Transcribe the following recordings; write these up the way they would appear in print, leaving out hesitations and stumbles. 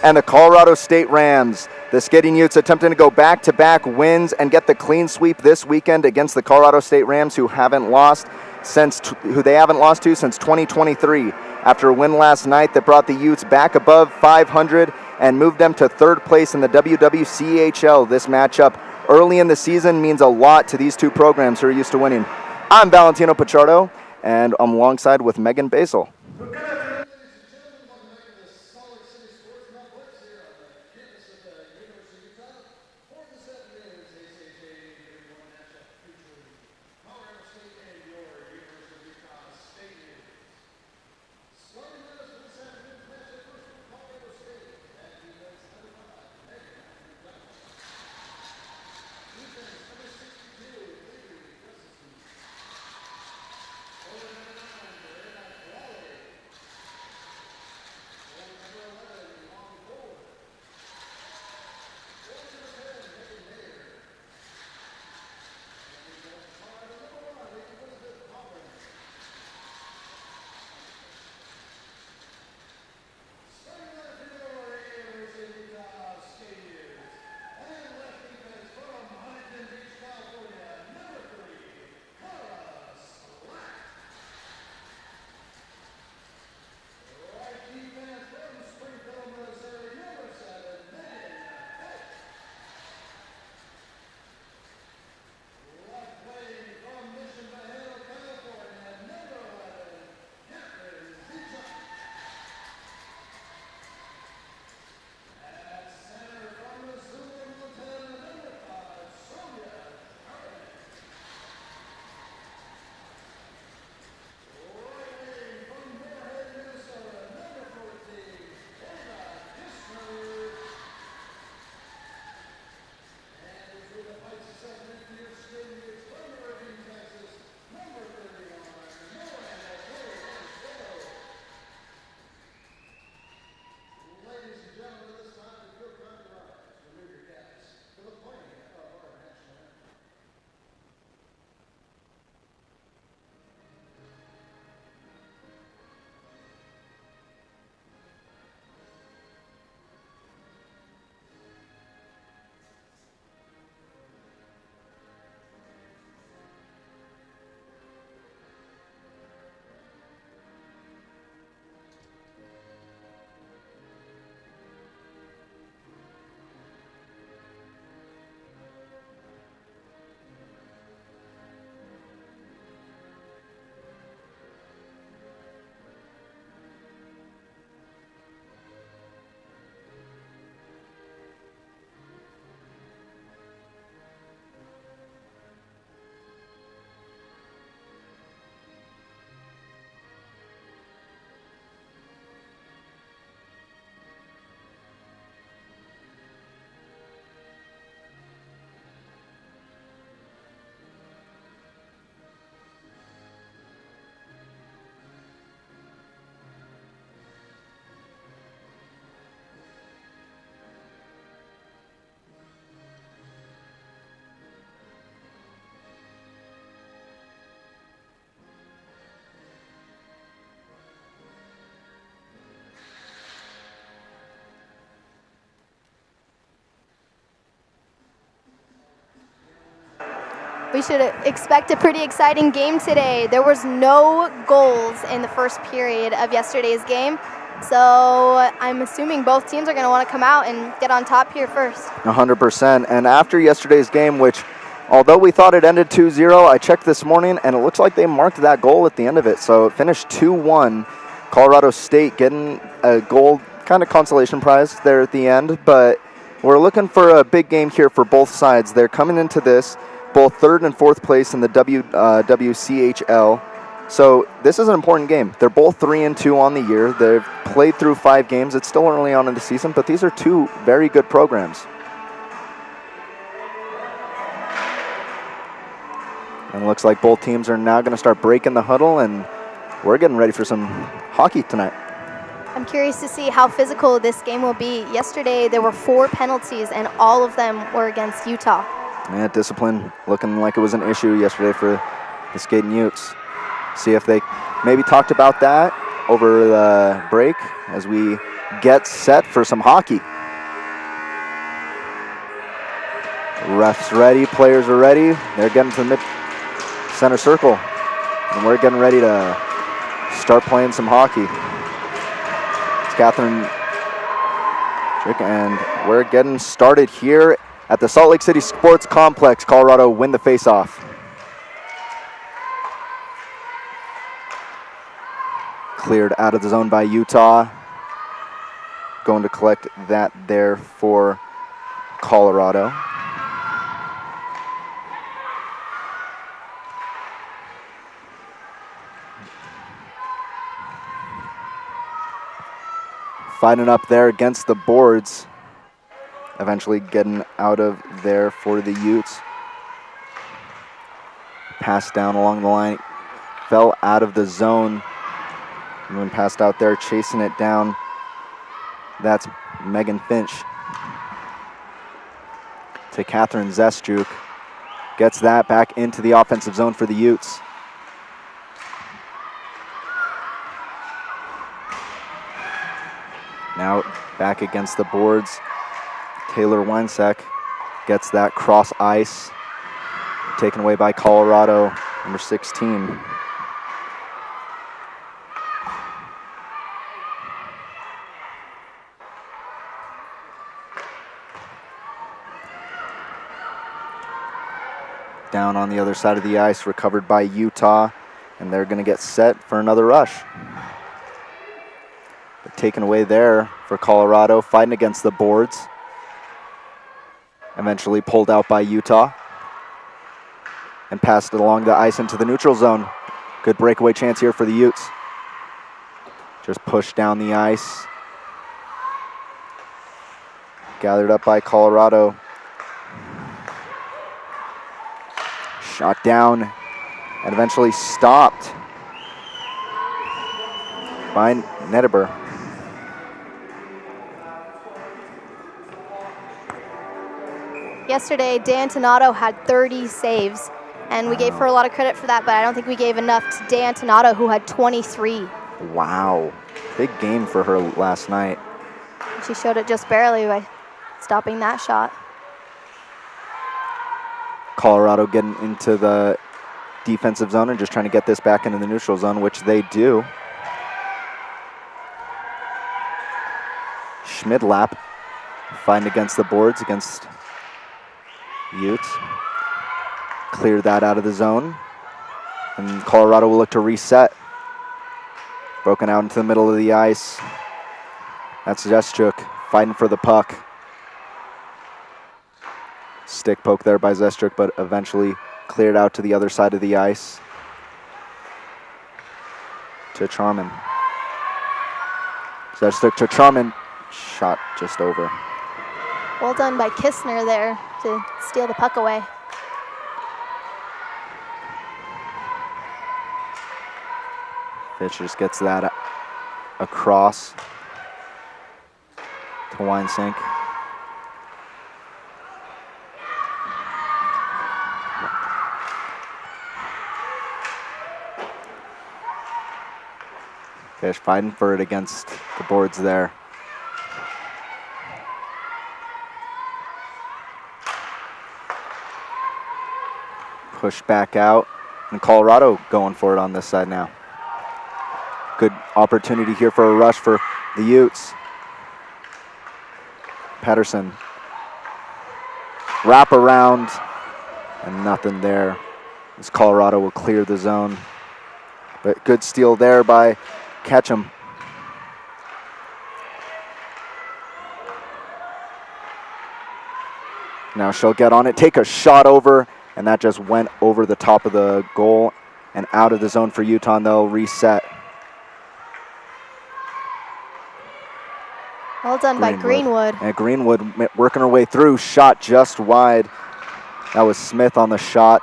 and the Colorado State Rams. The Skating Utes attempting to go back-to-back wins and get the clean sweep this weekend against the Colorado State Rams, who they haven't lost to since 2023. After a win last night that brought the Utes back above 500 and moved them to third place in the WWCHL. This matchup early in the season means a lot to these two programs who are used to winning. I'm Valentino Pichardo, and I'm alongside with Megan Basil. We should expect a pretty exciting game today. There was no goals in the first period of yesterday's game, so I'm assuming both teams are going to want to come out and get on top here first. 100%. And after yesterday's game, which although we thought it ended 2-0, I checked this morning, and it looks like they marked that goal at the end of it. So it finished 2-1. Colorado State getting a gold kind of consolation prize there at the end, but we're looking for a big game here for both sides. They're coming into this both third and fourth place in the WCHL. So this is an important game. They're both 3-2 on the year. They've played through 5 games. It's still early on in the season, but these are two very good programs. And it looks like both teams are now going to start breaking the huddle, and we're getting ready for some hockey tonight. I'm curious to see how physical this game will be. Yesterday, there were 4 penalties, and all of them were against Utah. Yeah, discipline looking like it was an issue yesterday for the Skating Utes. See if they maybe talked about that over the break as we get set for some hockey. Refs ready, players are ready. They're getting to the mid-center circle. And we're getting ready to start playing some hockey. It's Catherine Chick, and we're getting started here at the Salt Lake City Sports Complex. Colorado win the faceoff. Cleared out of the zone by Utah. Going to collect that there for Colorado. Fighting up there against the boards. Eventually getting out of there for the Utes. Pass down along the line. Fell out of the zone. And then passed out there, chasing it down. That's Megan Finch. To Catherine Zestruk. Gets that back into the offensive zone for the Utes. Now back against the boards. Taylor Weinsack gets that cross ice. Taken away by Colorado, number 16. Down on the other side of the ice, recovered by Utah, and they're going to get set for another rush. But taken away there for Colorado, fighting against the boards. Eventually pulled out by Utah and passed it along the ice into the neutral zone. Good breakaway chance here for the Utes. Just pushed down the ice. Gathered up by Colorado. Shot down and eventually stopped by Nedeber. Yesterday, D'Antonato had 30 saves, and we gave her a lot of credit for that, but I don't think we gave enough to D'Antonato, who had 23. Wow. Big game for her last night. She showed it just barely by stopping that shot. Colorado getting into the defensive zone and just trying to get this back into the neutral zone, which they do. Schmidlap fighting against the boards against Utes. Clear that out of the zone. And Colorado will look to reset. Broken out into the middle of the ice. That's Zestruk fighting for the puck. Stick poke there by Zestruk, but eventually cleared out to the other side of the ice. To Charman. Zestruk to Charman. Shot just over. Well done by Kistner there to steal the puck away. Fitch just gets that across to Weinsank. Fish fighting for it against the boards there. Push back out, and Colorado going for it on this side now. Good opportunity here for a rush for the Utes. Pedersen. Wrap around, and nothing there as Colorado will clear the zone. But good steal there by Ketchum. Now she'll get on it, take a shot over, and that just went over the top of the goal and out of the zone for Utah, and they'll reset. Well done by Greenwood. And Greenwood working her way through, shot just wide. That was Smith on the shot,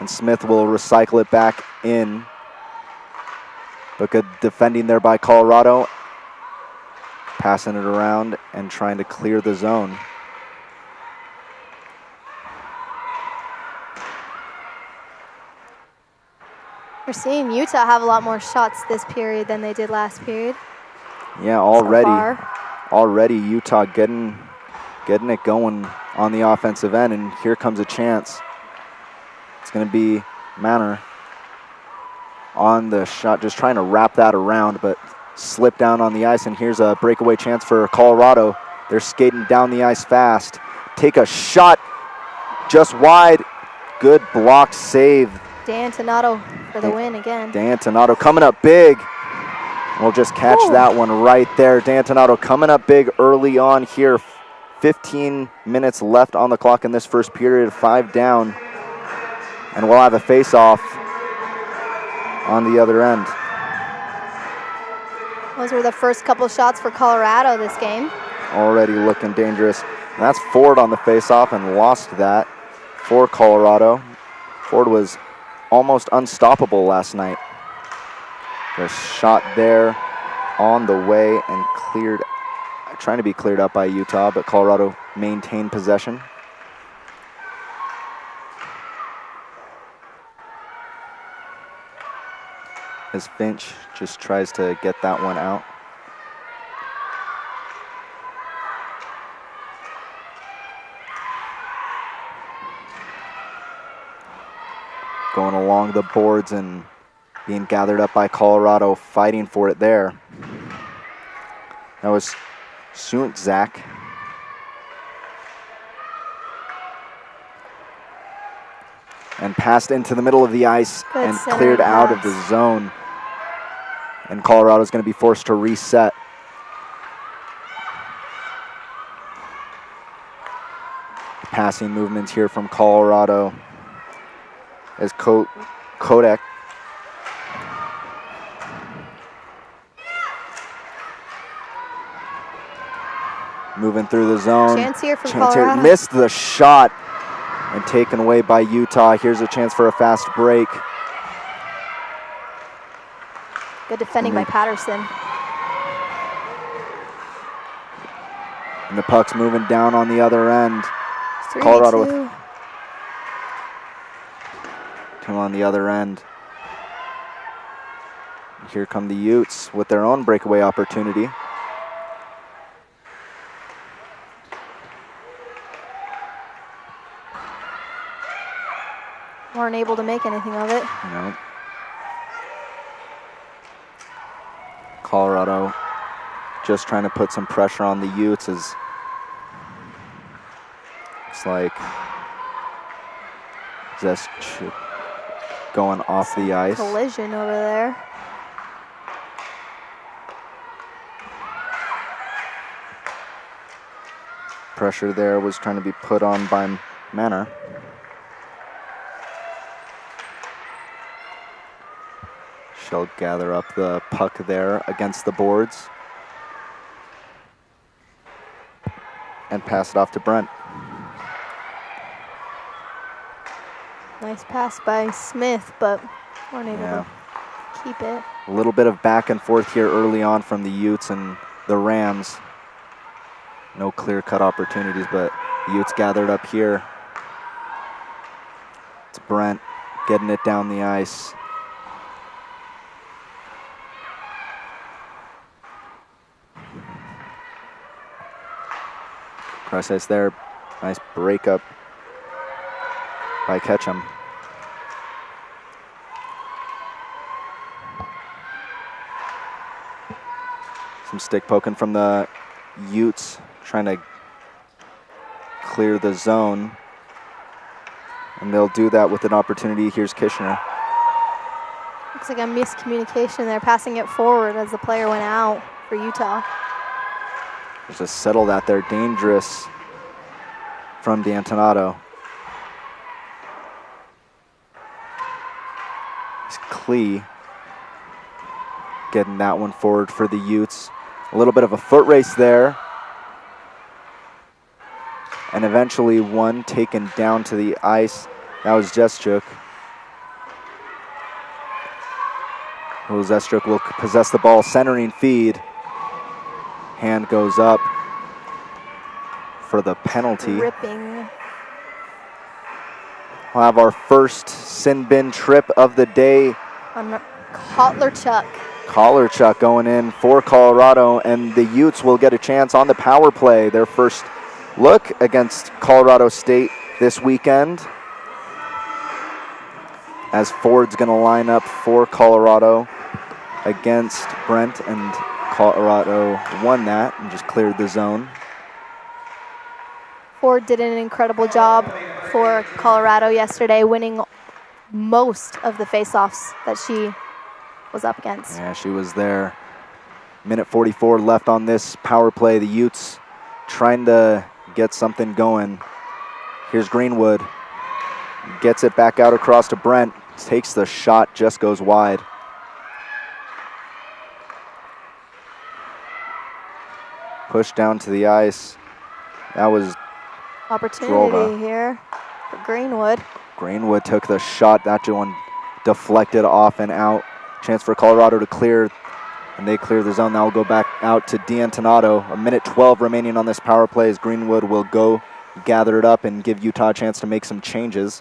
and Smith will recycle it back in. But good defending there by Colorado. Passing it around and trying to clear the zone. We're seeing Utah have a lot more shots this period than they did last period. Yeah, so far. already Utah getting it going on the offensive end, and here comes a chance. It's going to be Manor on the shot, just trying to wrap that around, but slip down on the ice, and here's a breakaway chance for Colorado. They're skating down the ice fast. Take a shot just wide. Good block save. D'Antonato for the win again. D'Antonato coming up big. We'll just catch that one right there. D'Antonato coming up big early on here. 15 minutes left on the clock in this first period, 5 down. And we'll have a face-off on the other end. Those were the first couple shots for Colorado this game. Already looking dangerous. And that's Ford on the face-off and lost that for Colorado. Ford was almost unstoppable last night. The shot there on the way and trying to be cleared up by Utah, but Colorado maintained possession. As Finch just tries to get that one out. Going along the boards and being gathered up by Colorado, fighting for it there. That was Zach. And passed into the middle of the ice and cleared out of the zone. And Colorado's going to be forced to reset. Passing movements here from Colorado as Kodak moving through the zone. Chance here for Colorado. Missed the shot and taken away by Utah. Here's a chance for a fast break. Good defending by Patterson. And the puck's moving down on the other end. Colorado with two on the other end. Here come the Utes with their own breakaway opportunity. Weren't able to make anything of it. No. Colorado just trying to put some pressure on the Utes as it's like Zest going off the ice. Collision over there. Pressure there was trying to be put on by Manor. She'll gather up the puck there against the boards and pass it off to Brent. Nice pass by Smith, but weren't able to keep it. A little bit of back and forth here early on from the Utes and the Rams. No clear-cut opportunities, but the Utes gathered up here. It's Brent getting it down the ice. Cross ice there. Nice breakup by Ketchum. Some stick poking from the Utes, trying to clear the zone. And they'll do that with an opportunity. Here's Kishner. Looks like a miscommunication there, passing it forward as the player went out for Utah. There's a settle that there, dangerous from D'Antonato. It's Klee getting that one forward for the Utes. A little bit of a foot race there. And eventually one taken down to the ice. That was Zestruk. Zestruk will possess the ball, centering feed. Hand goes up for the penalty. Ripping. We'll have our first sin bin trip of the day. On Kotlerchuk. Kolarchuk going in for Colorado, and the Utes will get a chance on the power play. Their first look against Colorado State this weekend, as Ford's going to line up for Colorado against Brent, and Colorado won that and just cleared the zone. Ford did an incredible job for Colorado yesterday, winning most of the face-offs that she was up against. Yeah, she was there. Minute 44 left on this power play. The Utes trying to get something going. Here's Greenwood. Gets it back out across to Brent. Takes the shot, just goes wide. Pushed down to the ice. That was Opportunity Drova. here for Greenwood. Greenwood took the shot. That one deflected off and out. Chance for Colorado to clear, and they clear the zone. That will go back out to D'Antonato. A minute 12 remaining on this power play as Greenwood will go gather it up and give Utah a chance to make some changes.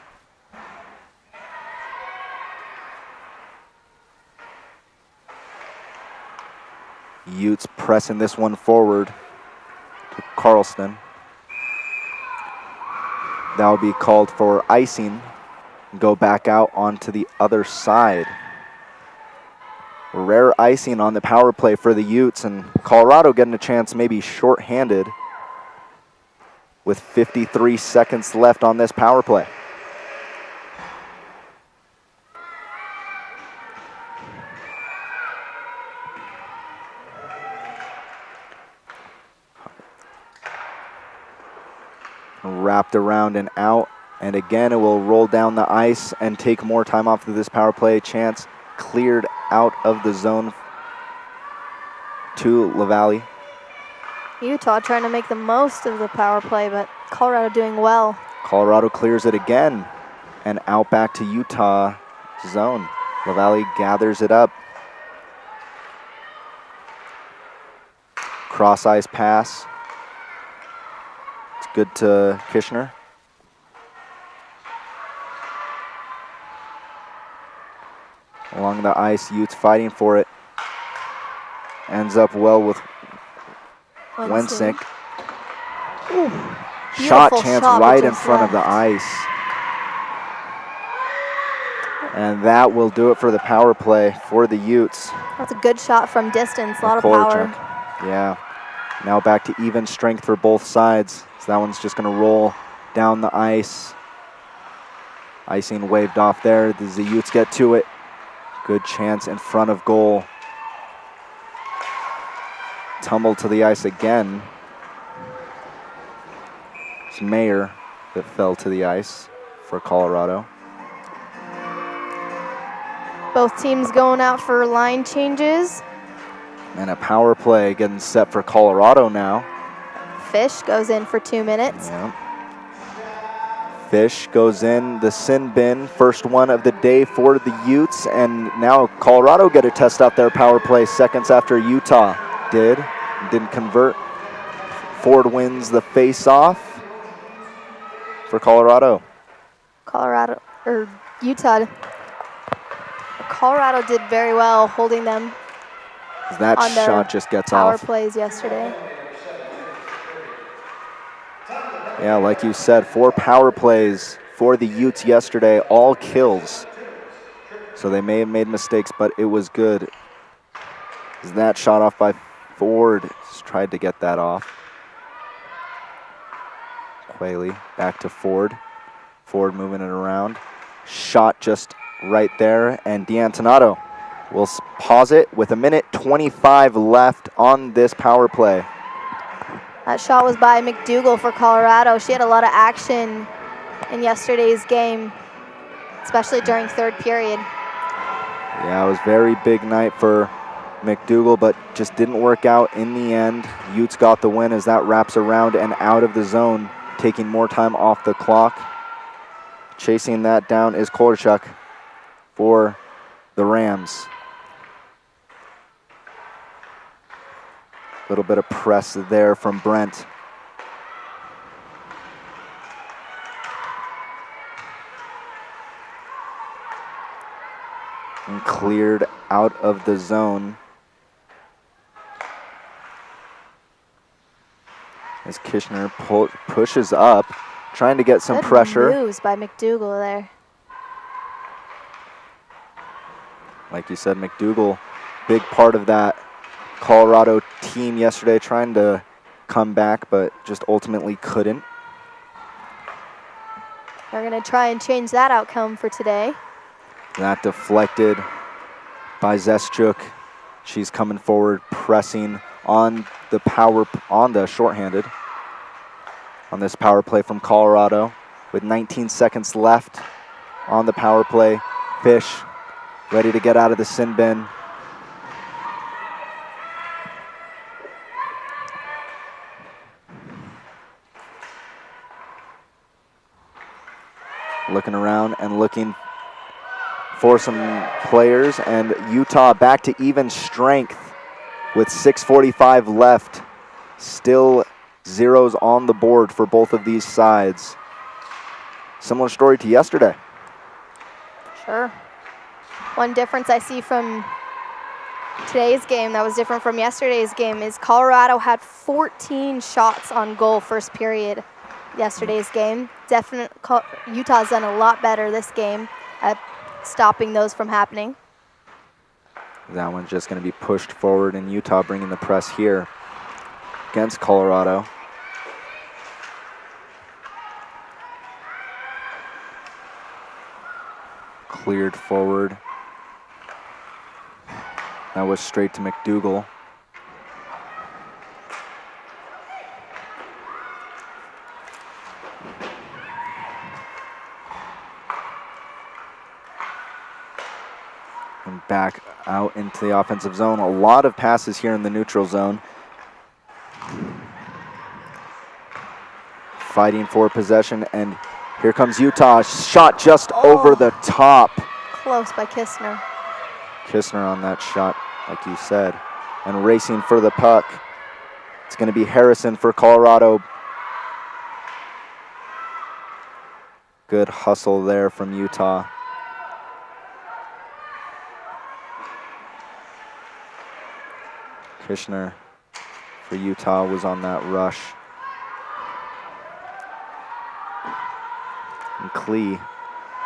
Utes pressing this one forward to Carlston. That will be called for icing. Go back out onto the other side. Rare icing on the power play for the Utes, and Colorado getting a chance, maybe shorthanded, with 53 seconds left on this power play. Wrapped around and out, and again it will roll down the ice and take more time off of this power play. Chance cleared out of the zone to LaValle. Utah trying to make the most of the power play, but Colorado doing well. Colorado clears it again and out back to Utah zone. LaValle gathers it up. Cross ice pass. It's good to Kishner. Along the ice, Utes fighting for it. Ends up well with Wensick. Shot chance right in front of the ice. And that will do it for the power play for the Utes. That's a good shot from distance, a lot of power. Yeah. Now back to even strength for both sides. So that one's just going to roll down the ice. Icing waved off there. The Utes get to it. Good chance in front of goal. Tumble to the ice again. It's Mayer that fell to the ice for Colorado. Both teams going out for line changes. And a power play getting set for Colorado now. Fish goes in for 2 minutes. Yeah. Fish goes in the sin bin, first one of the day for the Utes, and now Colorado get a test out their power play seconds after Utah didn't convert. Ford wins the face-off for Colorado. Utah. Colorado did very well holding them That on their shot just gets power off. plays yesterday. Yeah, like you said, 4 power plays for the Utes yesterday, all kills. So they may have made mistakes, but it was good. That shot off by Ford. Just tried to get that off. Quayle back to Ford. Ford moving it around. Shot just right there, and D'Antonato will pause it with 1:25 left on this power play. That shot was by McDougal for Colorado. She had a lot of action in yesterday's game, especially during third period. Yeah, it was a very big night for McDougal, but just didn't work out in the end. Utes got the win as that wraps around and out of the zone, taking more time off the clock. Chasing that down is Kolarchuk for the Rams. Little bit of press there from Brent. And cleared out of the zone. As Kishner pushes up, trying to get some Good pressure. moves by McDougal there. Like you said, McDougal, big part of that Colorado team yesterday, trying to come back, but just ultimately couldn't. They're going to try and change that outcome for today. That deflected by Zeschuk. She's coming forward, pressing on the shorthanded on this power play from Colorado. With 19 seconds left on the power play, Fish ready to get out of the sin bin. Looking around and looking for some players, and Utah back to even strength with 6:45 left. Still zeros on the board for both of these sides. Similar story to yesterday. Sure. One difference I see from today's game that was different from yesterday's game is Colorado had 14 shots on goal first period yesterday's game. Utah's done a lot better this game at stopping those from happening. That one's just going to be pushed forward, and Utah bringing the press here against Colorado. Cleared forward. That was straight to McDougal. And back out into the offensive zone. A lot of passes here in the neutral zone. Fighting for possession, and here comes Utah. Shot just over the top. Close by Kistner. Kistner on that shot, like you said, and racing for the puck. It's going to be Harrison for Colorado. Good hustle there from Utah. Kishner for Utah was on that rush. And Klee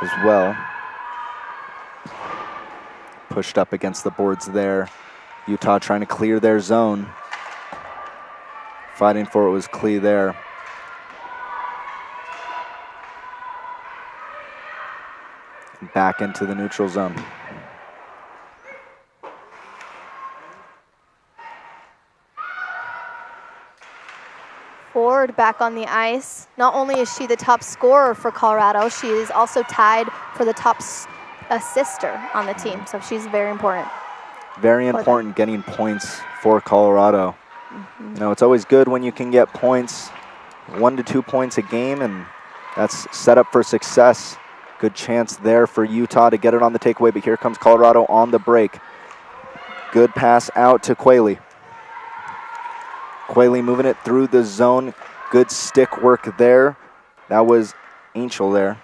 as well. Pushed up against the boards there. Utah trying to clear their zone. Fighting for it was Klee there. And back into the neutral zone. Ford back on the ice. Not only is she the top scorer for Colorado, she is also tied for the top assister on the team, so she's very important. Very important getting points for Colorado. You know, it's always good when you can get points, 1 to 2 points a game, and that's set up for success. Good chance there for Utah to get it on the takeaway, but here comes Colorado on the break. Good pass out to Quayle. Quayle moving it through the zone. Good stick work there. That was Angel there.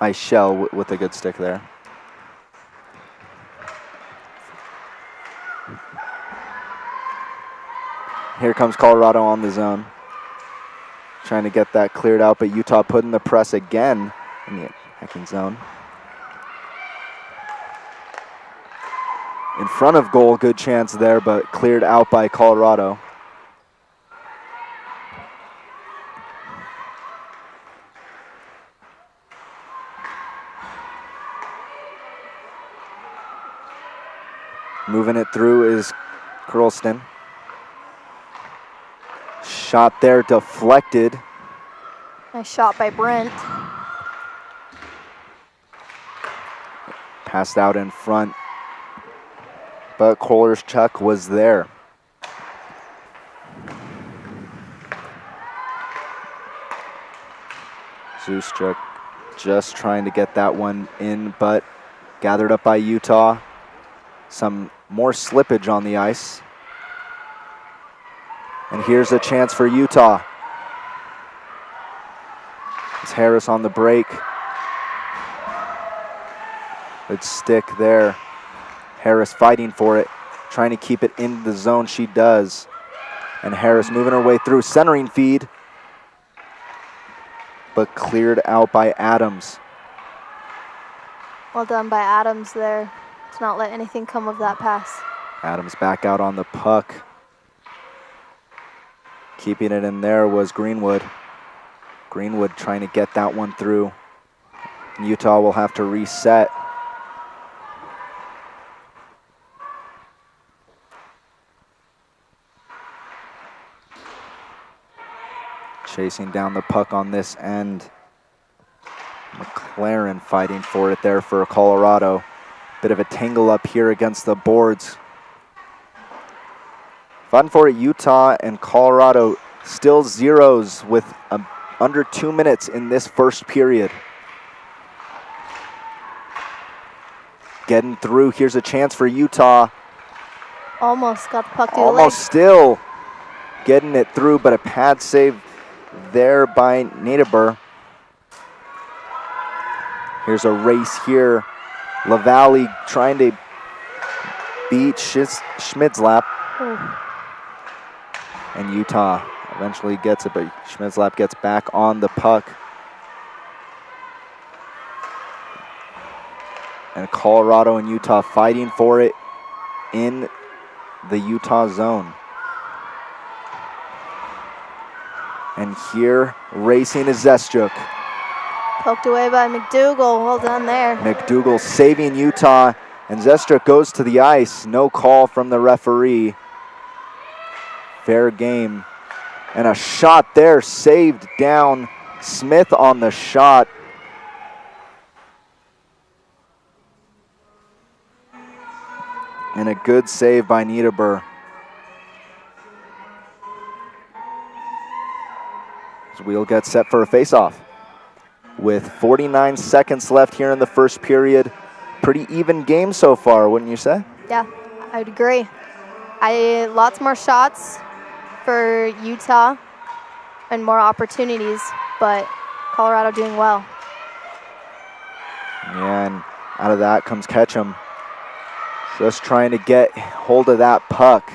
Eichel with a good stick there. Here comes Colorado on the zone. Trying to get that cleared out, but Utah putting the press again in the attacking zone. In front of goal, good chance there, but cleared out by Colorado. Moving it through is Curlston. Shot there, deflected. Nice shot by Brent. Passed out in front, but Kolarchuk was there. Zustruk just trying to get that one in, but gathered up by Utah. Some more slippage on the ice. And here's a chance for Utah. It's Harris on the break. Good stick there. Harris fighting for it, trying to keep it in the zone. She does. And Harris moving her way through, centering feed, but cleared out by Adams. Well done by Adams there to not let anything come of that pass. Adams back out on the puck. Keeping it in there was Greenwood. Greenwood trying to get that one through. Utah will have to reset. Chasing down the puck on this end. McLaren fighting for it there for Colorado. Bit of a tangle up here against the boards. Fun for it, Utah and Colorado still zeros with under 2 minutes in this first period. Getting through, here's a chance for Utah. Almost got the puck through Almost still getting it through, but a pad save there by Niederber. Here's a race here. LaValle trying to beat Schmidslap. And Utah eventually gets it, but Schmidslap gets back on the puck. And Colorado and Utah fighting for it in the Utah zone. And here, racing is Zestruk. Poked away by McDougal. Well done there. McDougal saving Utah, and Zestruk goes to the ice. No call from the referee. Fair game. And a shot there, saved down. Smith on the shot. And a good save by Niederber. We'll get set for a face-off. With 49 seconds left here in the first period. Pretty even game so far, wouldn't you say? Yeah, I would agree. Lots more shots for Utah and more opportunities, but Colorado doing well. Yeah, and out of that comes Ketchum. Just trying to get hold of that puck.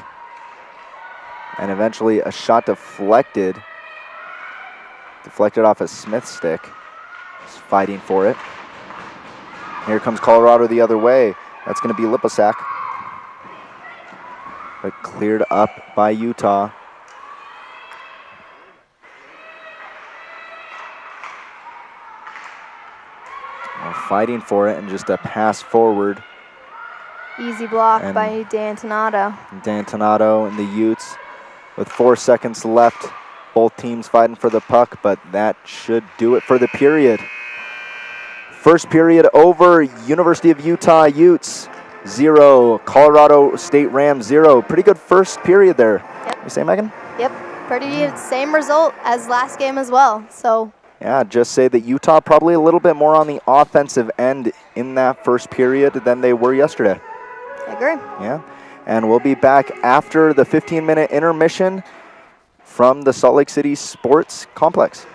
And eventually a shot deflected. Deflected off a Smith stick. Just fighting for it. Here comes Colorado the other way. That's going to be Liposak. But cleared up by Utah. Well, fighting for it and just a pass forward. Easy block And by D'Antonato. D'Antonato and the Utes with 4 seconds left. Both teams fighting for the puck, but that should do it for the period. First period over. University of Utah Utes 0, Colorado State Rams 0. Pretty good first period there. Yep. You say, Megan? Yep, pretty same result as last game as well. So yeah, just say that Utah probably a little bit more on the offensive end in that first period than they were yesterday. I agree. Yeah, and we'll be back after the 15-minute intermission from the Salt Lake City Sports Complex.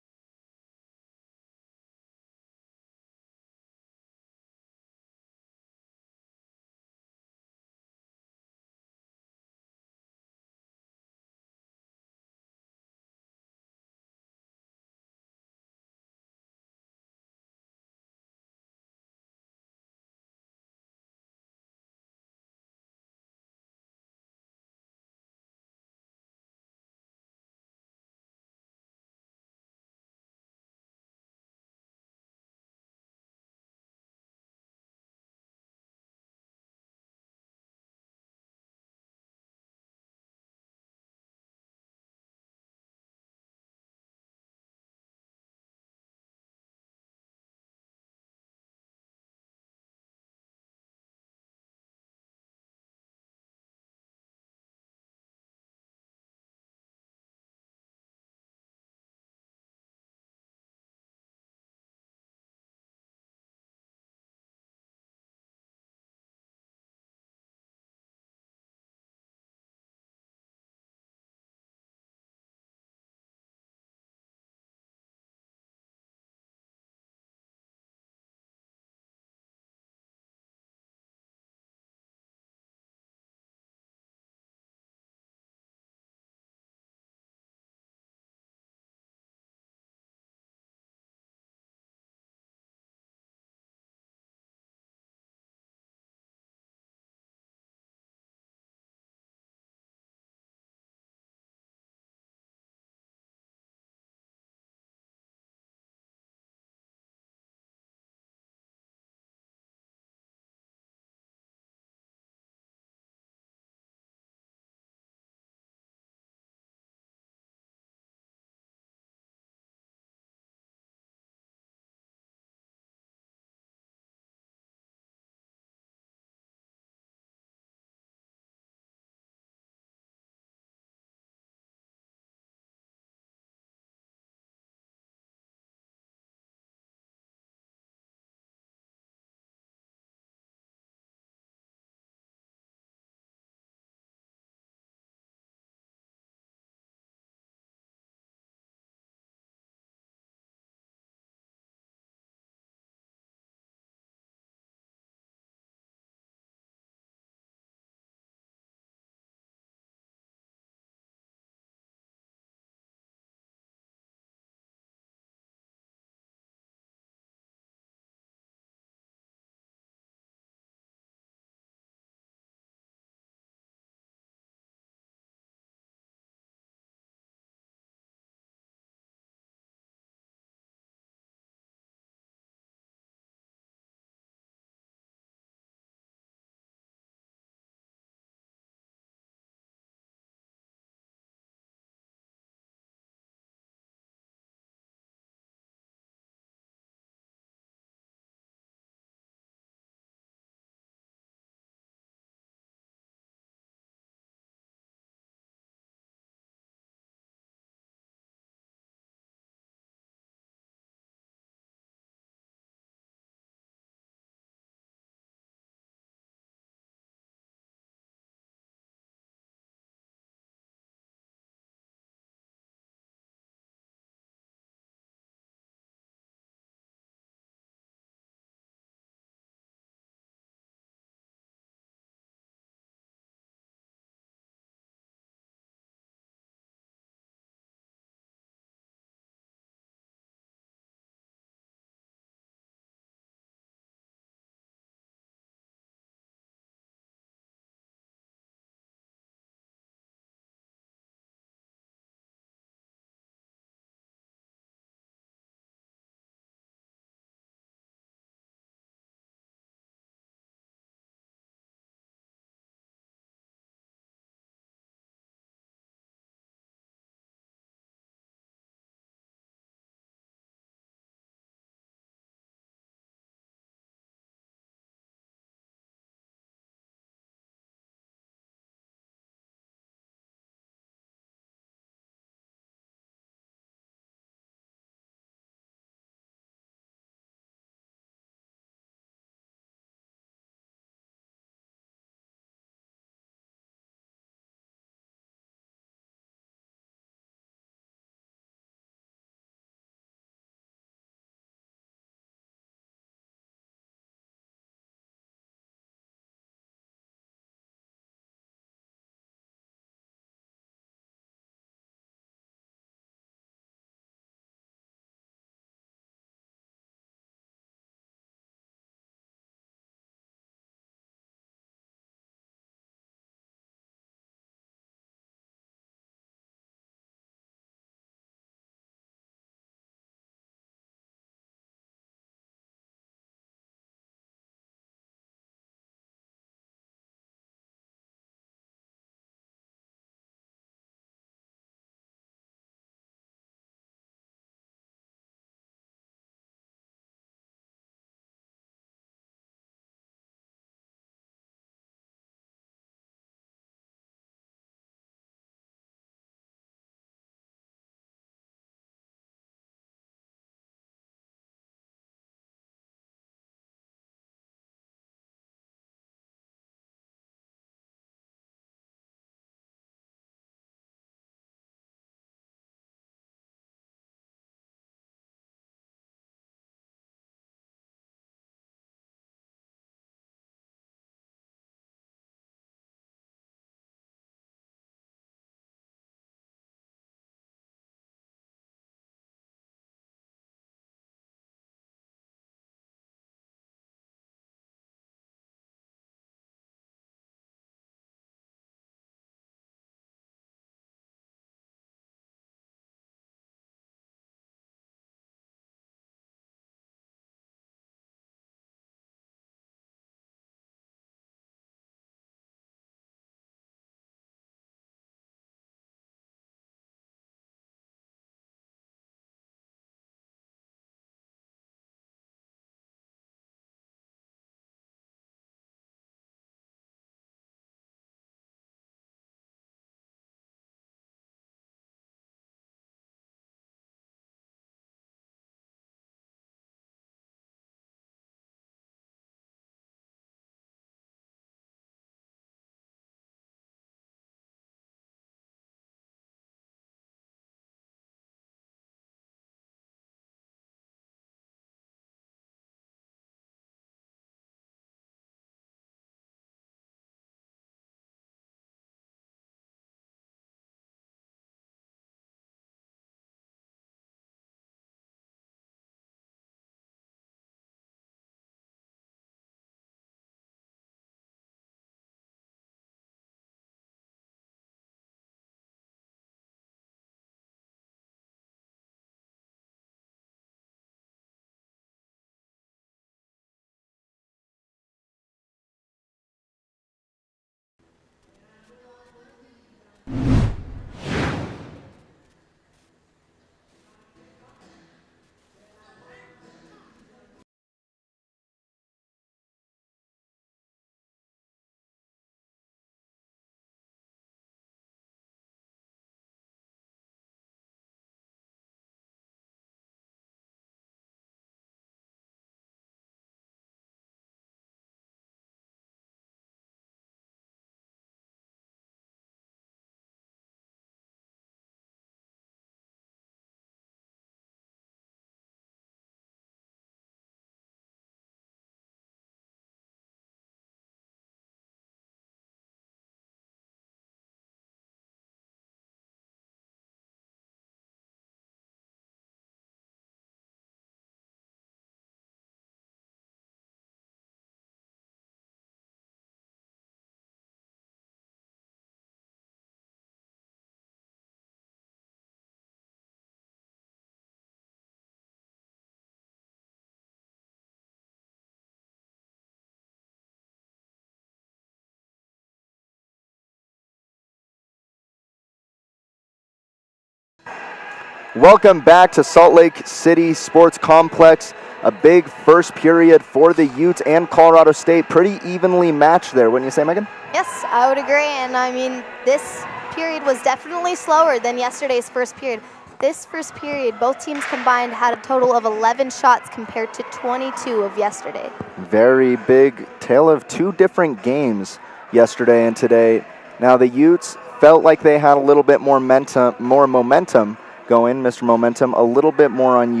Welcome back to Salt Lake City Sports Complex. A big first period for the Utes and Colorado State. Pretty evenly matched there, wouldn't you say, Megan? Yes, I would agree. And I mean, this period was definitely slower than yesterday's first period. This first period, both teams combined had a total of 11 shots compared to 22 of yesterday. Very big tale of two different games yesterday and today. Now the Utes felt like they had a little bit more momentum going. Mr. Momentum a little bit more on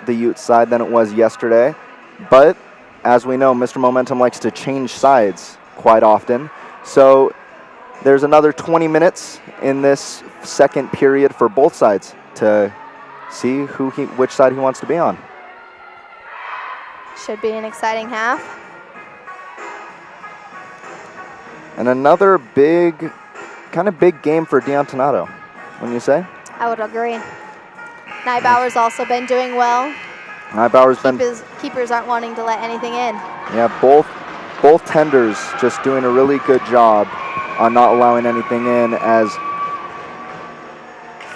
the Utes side than it was yesterday. But as we know, Mr. Momentum likes to change sides quite often. So there's another 20 minutes in this second period for both sides to see which side he wants to be on. Should be an exciting half. And another big game for D'Antonato, wouldn't you say? I would agree. Neibauer's also been doing well. Keepers aren't wanting to let anything in. Yeah, both tenders just doing a really good job on not allowing anything in, as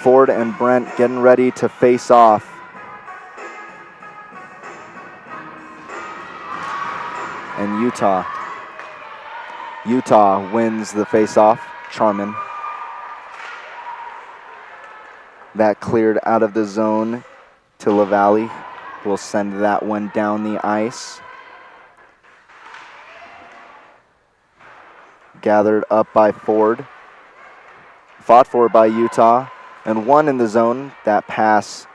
Ford and Brent getting ready to face off. And Utah wins the face-off. Charman. That cleared out of the zone to LaValle. We'll send that one down the ice. Gathered up by Ford. Fought for by Utah. And one in the zone. That pass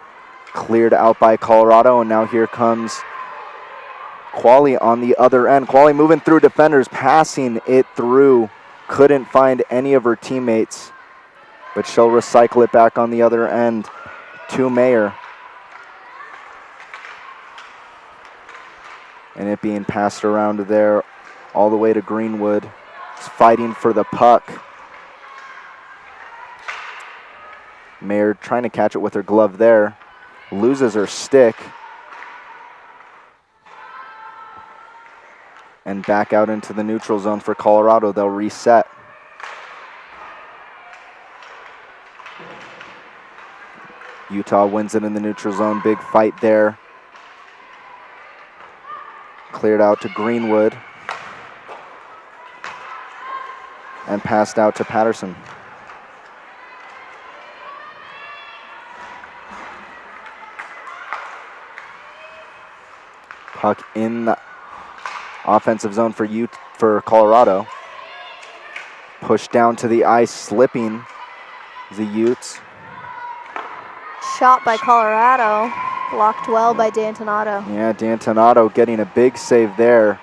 cleared out by Colorado. And now here comes Qualley on the other end. Qualley moving through defenders, passing it through. Couldn't find any of her teammates, but she'll recycle it back on the other end to Mayer. And it being passed around there all the way to Greenwood. It's fighting for the puck. Mayer trying to catch it with her glove there. Loses her stick. And back out into the neutral zone for Colorado. They'll reset. Utah wins it in the neutral zone. Big fight there. Cleared out to Greenwood. And passed out to Patterson. Puck in the offensive zone for Colorado. Pushed down to the ice, slipping the Utes. Shot by Colorado, blocked well by D'Antonato. Yeah, D'Antonato getting a big save there.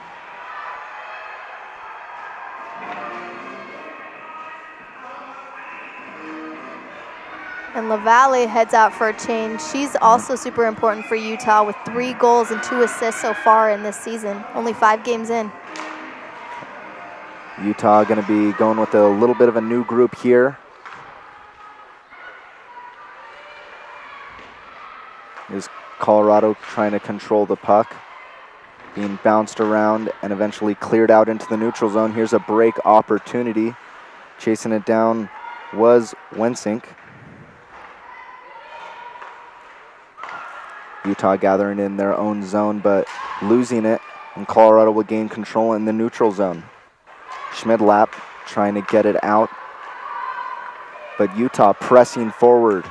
And LaValle heads out for a change. She's also super important for Utah with 3 goals and 2 assists so far in this season. Only 5 games in. Utah going to be going with a little bit of a new group here. Is Colorado trying to control the puck. Being bounced around and eventually cleared out into the neutral zone. Here's a break opportunity. Chasing it down was Wensink. Utah gathering in their own zone, but losing it, and Colorado will gain control in the neutral zone. Schmidlap trying to get it out, but Utah pressing forward.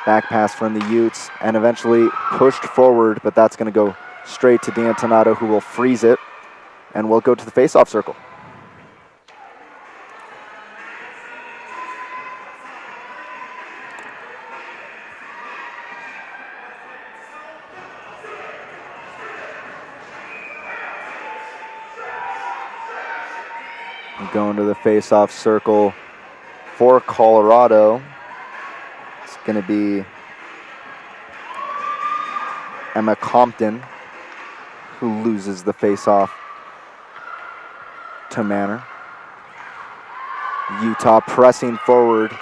Back pass from the Utes, and eventually pushed forward, but that's going to go straight to D'Antonato, who will freeze it, and will go to the face-off circle. Going to the face-off circle for Colorado. It's going to be Emma Compton, who loses the face-off to Manor. Utah pressing forward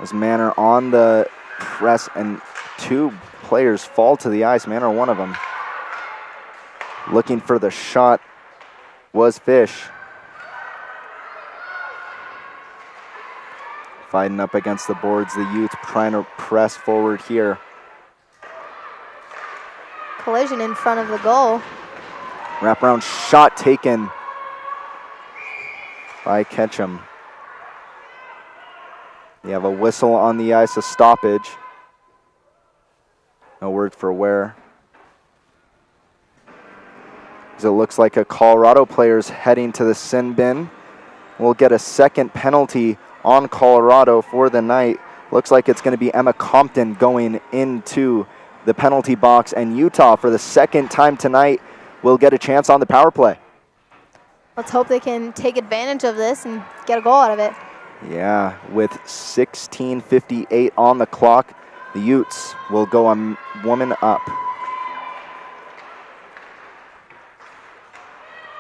as Manor on the press, and 2 players fall to the ice. Manor, one of them. Looking for the shot was Fish. Fighting up against the boards, the Utes trying to press forward here. Collision in front of the goal. Wraparound shot taken by Ketchum. You have a whistle on the ice, a stoppage. No word for where. As it looks like a Colorado player's heading to the sin bin. We'll get a second penalty on Colorado for the night. Looks like it's going to be Emma Compton going into the penalty box, and Utah, for the second time tonight, will get a chance on the power play. Let's hope they can take advantage of this and get a goal out of it. Yeah, with 16:58 on the clock, the Utes will go a woman up.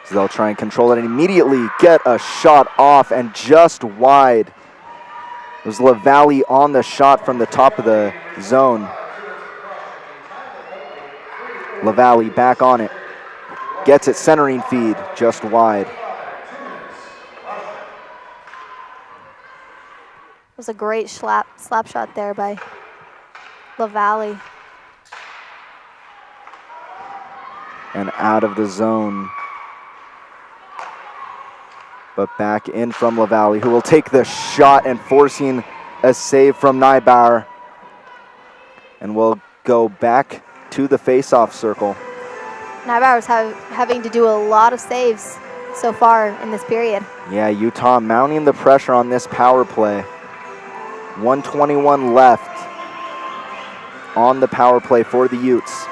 So they'll try and control it and immediately get a shot off and just wide. It was LaValle on the shot from the top of the zone. LaValle back on it. Gets it, centering feed, just wide. It was a great slap shot there by LaValle. And out of the zone. But back in from LaValle, who will take the shot and forcing a save from Nybauer. And will go back to the face-off circle. Nybauer's having to do a lot of saves so far in this period. Yeah, Utah mounting the pressure on this power play. 1:21 left on the power play for the Utes.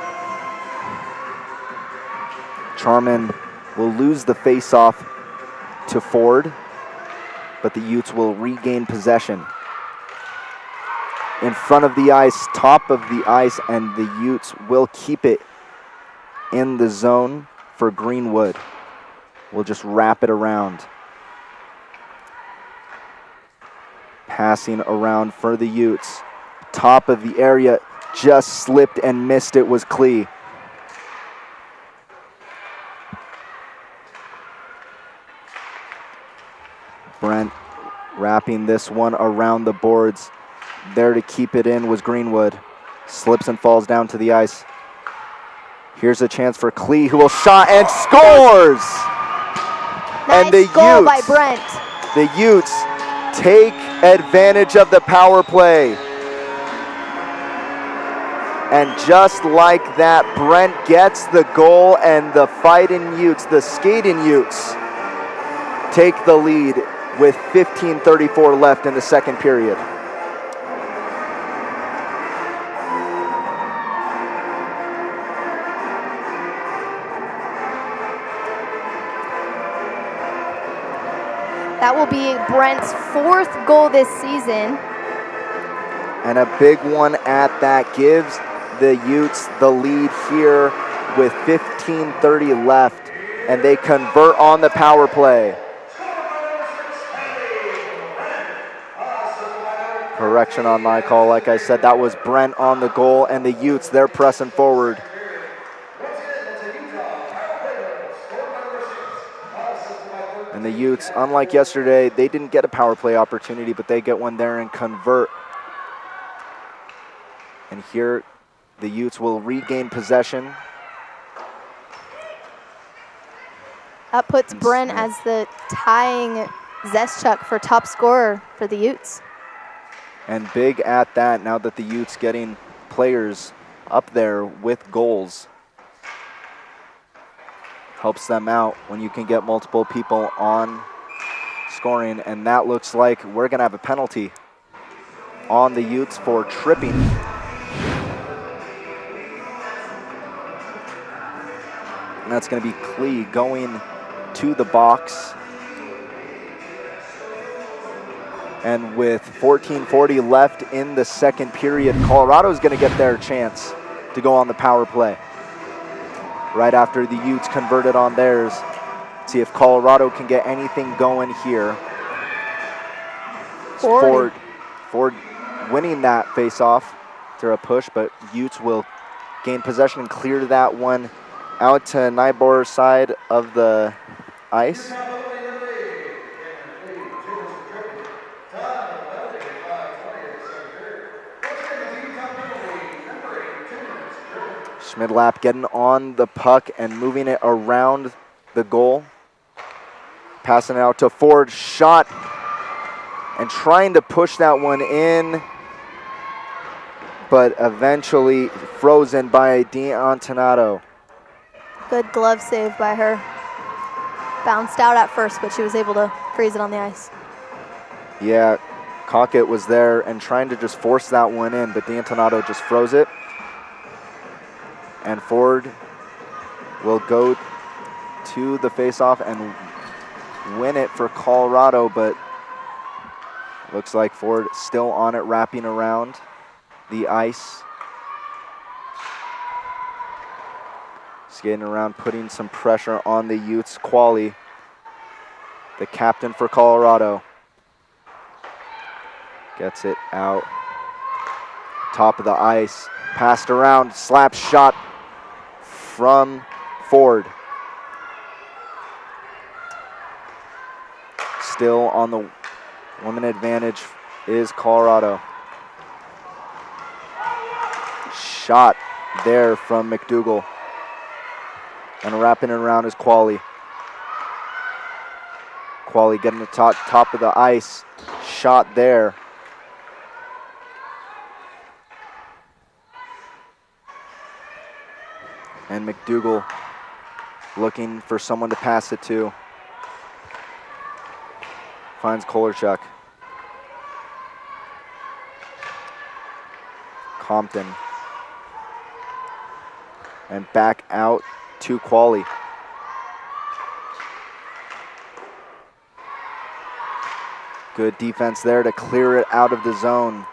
Charman will lose the face-off to Ford, but the Utes will regain possession. In front of the ice, top of the ice, and the Utes will keep it in the zone for Greenwood. We'll just wrap it around. Passing around for the Utes. Top of the area, just slipped and missed it was Klee. Brent wrapping this one around the boards. There to keep it in was Greenwood. Slips and falls down to the ice. Here's a chance for Klee, who will shot and scores! And the goal Utes, by Brent. The Utes take advantage of the power play. And just like that, Brent gets the goal, and the Fighting Utes, the Skating Utes, take the lead with 15:34 left in the second period. That will be Brent's fourth goal this season. And a big one at that, gives the Utes the lead here with 15:30 left, and they convert on the power play. Correction on my call, like I said, that was Brent on the goal, and the Utes, they're pressing forward. And the Utes, unlike yesterday, they didn't get a power play opportunity, but they get one there and convert. And here, the Utes will regain possession. That puts Brent as the tying Zeschuk for top scorer for the Utes. And big at that, now that the Utes getting players up there with goals. Helps them out when you can get multiple people on scoring. And that looks like we're going to have a penalty on the Utes for tripping. And that's going to be Klee going to the box. And with 14:40 left in the second period, Colorado's going to get their chance to go on the power play. Right after the Utes converted on theirs. See if Colorado can get anything going here. Ford winning that face-off through a push, but Utes will gain possession and clear that one out to Nybor's side of the ice. Schmidlap getting on the puck and moving it around the goal. Passing it out to Ford, shot, and trying to push that one in, but eventually frozen by D'Antonato. Good glove save by her. Bounced out at first, but she was able to freeze it on the ice. Yeah, Cockett was there and trying to just force that one in, but D'Antonato just froze it. And Ford will go to the faceoff and win it for Colorado, but looks like Ford still on it, wrapping around the ice. Skating around, putting some pressure on the Utes. Qualley, the captain for Colorado, gets it out. Top of the ice, passed around, slap shot from Ford. Still on the woman advantage is Colorado. Shot there from McDougall. And wrapping it around is Qualley. Qualley getting the top of the ice. Shot there. And McDougall looking for someone to pass it to. Finds Kolarchuk. Compton. And back out to Qualley. Good defense there to clear it out of the zone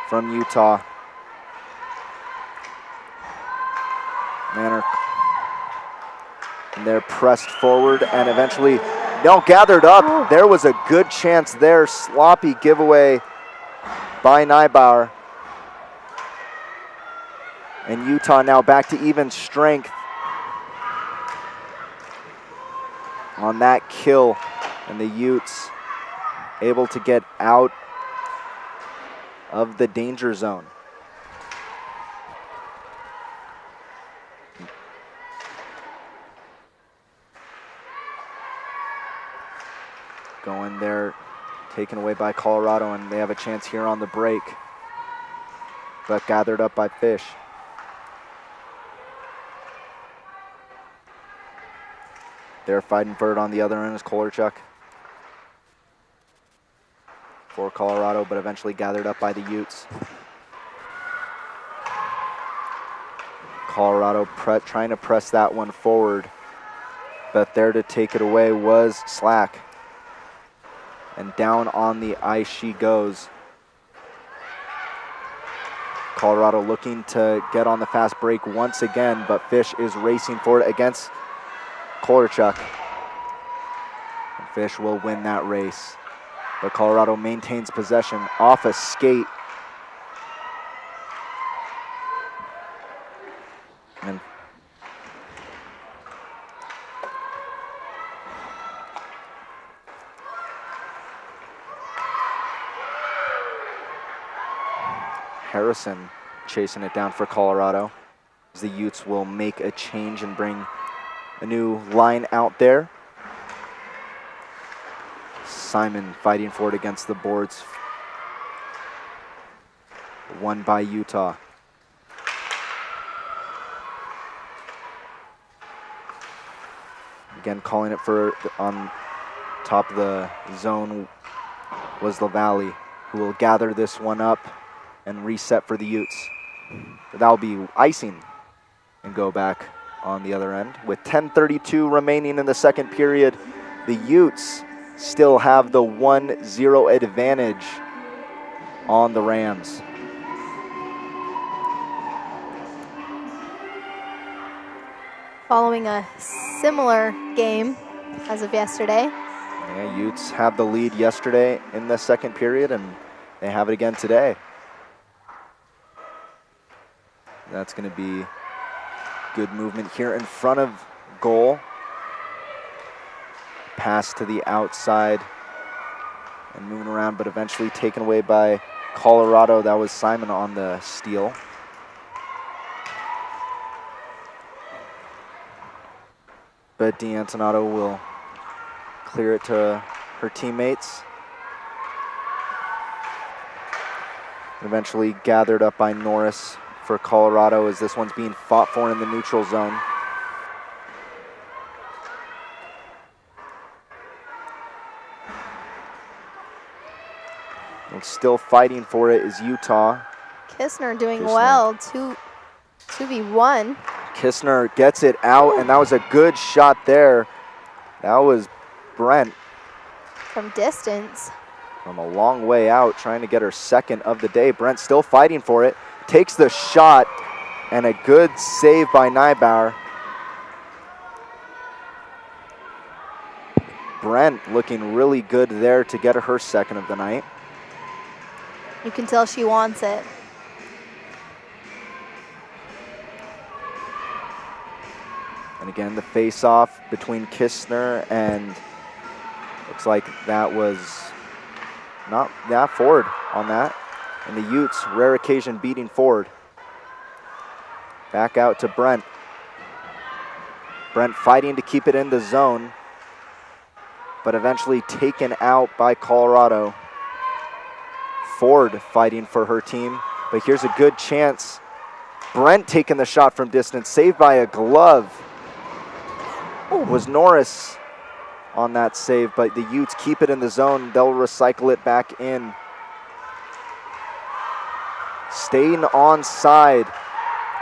from Utah. Manor. And they're pressed forward and eventually, no, gathered up. There was a good chance there. Sloppy giveaway by Neibauer. And Utah now back to even strength on that kill. And the Utes able to get out of the danger zone. Going there, taken away by Colorado, and they have a chance here on the break. But gathered up by Fish. They're fighting for it on the other end is Kolarchuk for Colorado, but eventually gathered up by the Utes. Colorado trying to press that one forward, but there to take it away was Slack. And down on the ice she goes. Colorado looking to get on the fast break once again, but Fish is racing for it against Kolarchuk. And Fish will win that race. But Colorado maintains possession off a skate. And Harrison chasing it down for Colorado. As the Utes will make a change and bring a new line out there. Simon fighting for it against the boards. Won by Utah. Again, calling it for on top of the zone was LaValle, who will gather this one up and reset for the Utes. That'll be icing and go back on the other end. With 10:32 remaining in the second period, the Utes still have the 1-0 advantage on the Rams. Following a similar game as of yesterday. Yeah, Utes had the lead yesterday in the second period, and they have it again today. That's going to be good movement here in front of goal. Pass to the outside and moving around, but eventually taken away by Colorado. That was Simon on the steal. But D'Antonato will clear it to her teammates. Eventually gathered up by Norris for Colorado as this one's being fought for in the neutral zone. And still fighting for it is Utah. Kistner doing well, 2v1. Kistner gets it out, and that was a good shot there. That was Brent. From distance. From a long way out, trying to get her second of the day. Brent still fighting for it. Takes the shot, and a good save by Nybauer. Brent looking really good there to get her second of the night. You can tell she wants it. And again, the face-off between Kistner and looks like that was not that Ford on that. And the Utes, rare occasion beating Ford. Back out to Brent. Brent fighting to keep it in the zone, but eventually taken out by Colorado. Ford fighting for her team, but here's a good chance. Brent taking the shot from distance, saved by a glove. Was Norris on that save, but the Utes keep it in the zone. They'll recycle it back in. Staying onside.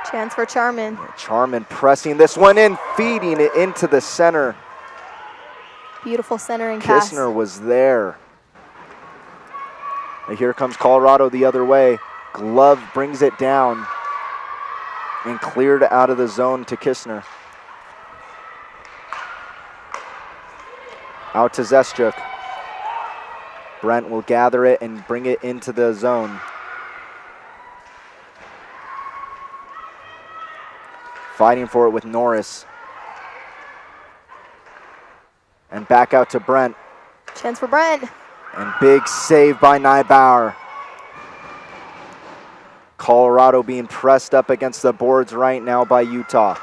Chance for Charman. Charman pressing this one in, feeding it into the center. Beautiful centering pass. Kistner was there. And here comes Colorado the other way. Glove brings it down and cleared out of the zone to Kistner. Out to Zeschuk. Brent will gather it and bring it into the zone. Fighting for it with Norris. And back out to Brent. Chance for Brent. And big save by Nybauer. Colorado being pressed up against the boards right now by Utah.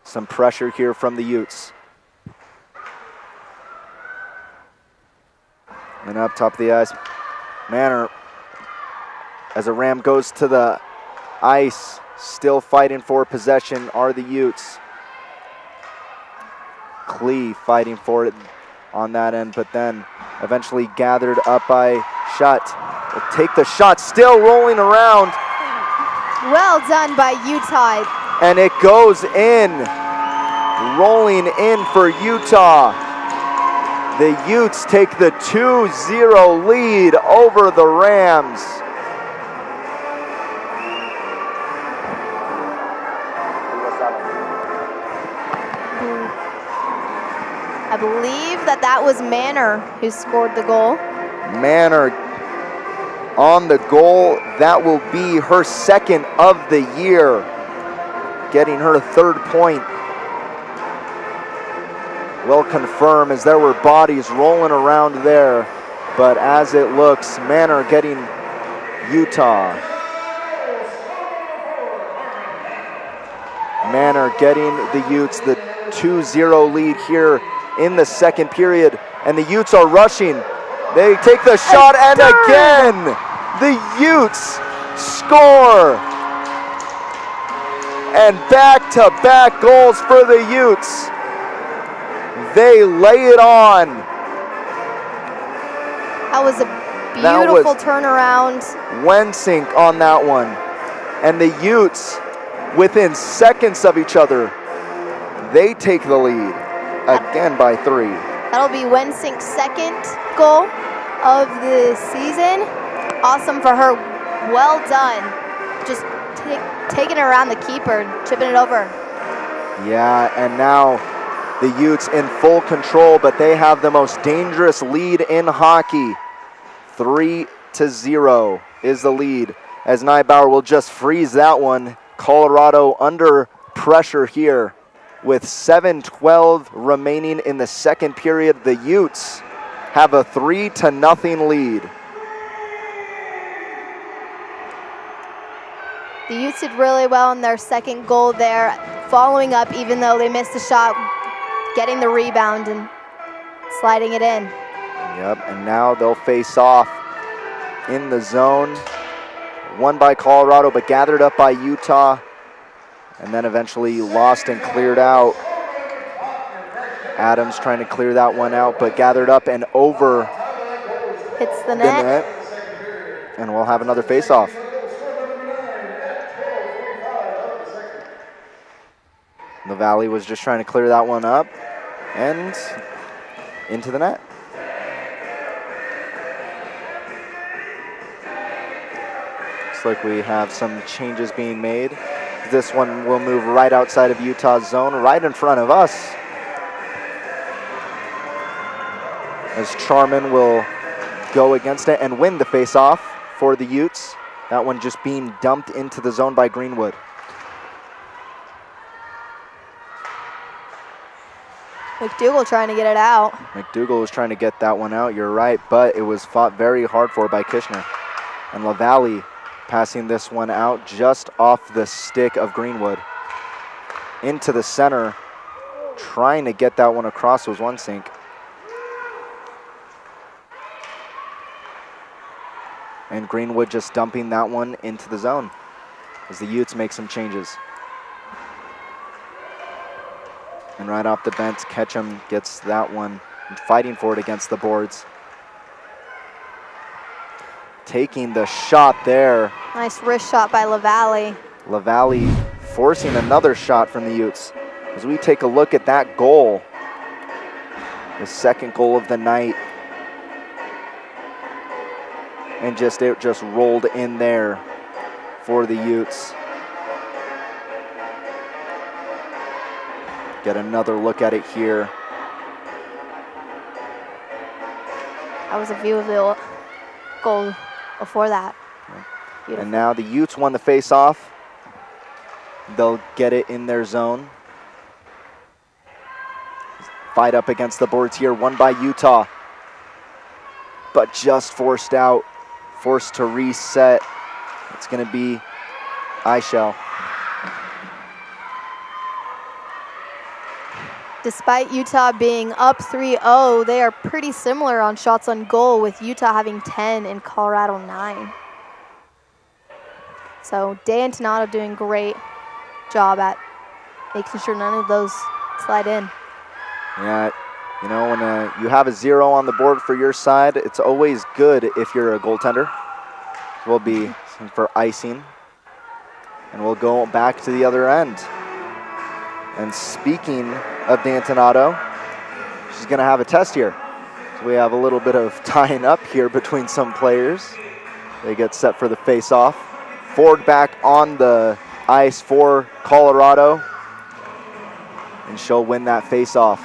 Some pressure here from the Utes. And up top of the ice, Manor, as a Ram goes to the ice, still fighting for possession are the Utes. Klee fighting for it on that end, but then eventually gathered up by Schutt. Will take the shot, still rolling around. Well done by Utah. And it goes in, rolling in for Utah. The Utes take the 2-0 lead over the Rams. I believe that was Manor who scored the goal. Manor on the goal. That will be her second of the year, getting her third point. Will confirm as there were bodies rolling around there, but as it looks, Manor getting Utah. Manor getting the Utes the 2-0 lead here in the second period, and the Utes are rushing. They take the shot, and again, the Utes score. And back-to-back goals for the Utes. They lay it on. That was a beautiful turnaround. Wensink on that one. And the Utes, within seconds of each other, they take the lead again by 3. That'll be Wensink's second goal of the season. Awesome for her. Well done. Just taking it around the keeper, chipping it over. Yeah, and now the Utes in full control, but they have the most dangerous lead in hockey. 3-0 is the lead, as Nybauer will just freeze that one. Colorado under pressure here with 7:12 remaining in the second period. The Utes have a 3-0 lead. The Utes did really well in their second goal there, following up even though they missed the shot getting the rebound and sliding it in. Yep, and now they'll face off in the zone. Won by Colorado, but gathered up by Utah, and then eventually lost and cleared out. Adams trying to clear that one out, but gathered up and over. Hits the net. And we'll have another face-off. The Valley was just trying to clear that one up and into the net. Looks like we have some changes being made. This one will move right outside of Utah's zone, right in front of us. As Charman will go against it and win the face-off for the Utes. That one just being dumped into the zone by Greenwood. McDougal trying to get it out. McDougal was trying to get that one out, you're right, but it was fought very hard for by Kishner. And LaValle passing this one out just off the stick of Greenwood. Into the center, trying to get that one across was one sink. And Greenwood just dumping that one into the zone as the Utes make some changes. And right off the bench, Ketchum gets that one, fighting for it against the boards. Taking the shot there. Nice wrist shot by LaValle. LaValle forcing another shot from the Utes. As we take a look at that goal, the second goal of the night. And it just rolled in there for the Utes. Get another look at it here. That was a view of the goal before that. Beautiful. And now the Utes won the face-off. They'll get it in their zone. Fight up against the boards here, won by Utah. But just forced out, forced to reset. It's going to be Eichel. Despite Utah being up 3-0, they are pretty similar on shots on goal, with Utah having 10 and Colorado 9. So D'Antonato doing great job at making sure none of those slide in. Yeah, you know, when you have a 0 on the board for your side, it's always good if you're a goaltender. Will be for icing. And we'll go back to the other end. And speaking of D'Antonato, she's going to have a test here. So we have a little bit of tying up here between some players. They get set for the face-off. Ford back on the ice for Colorado. And she'll win that face-off.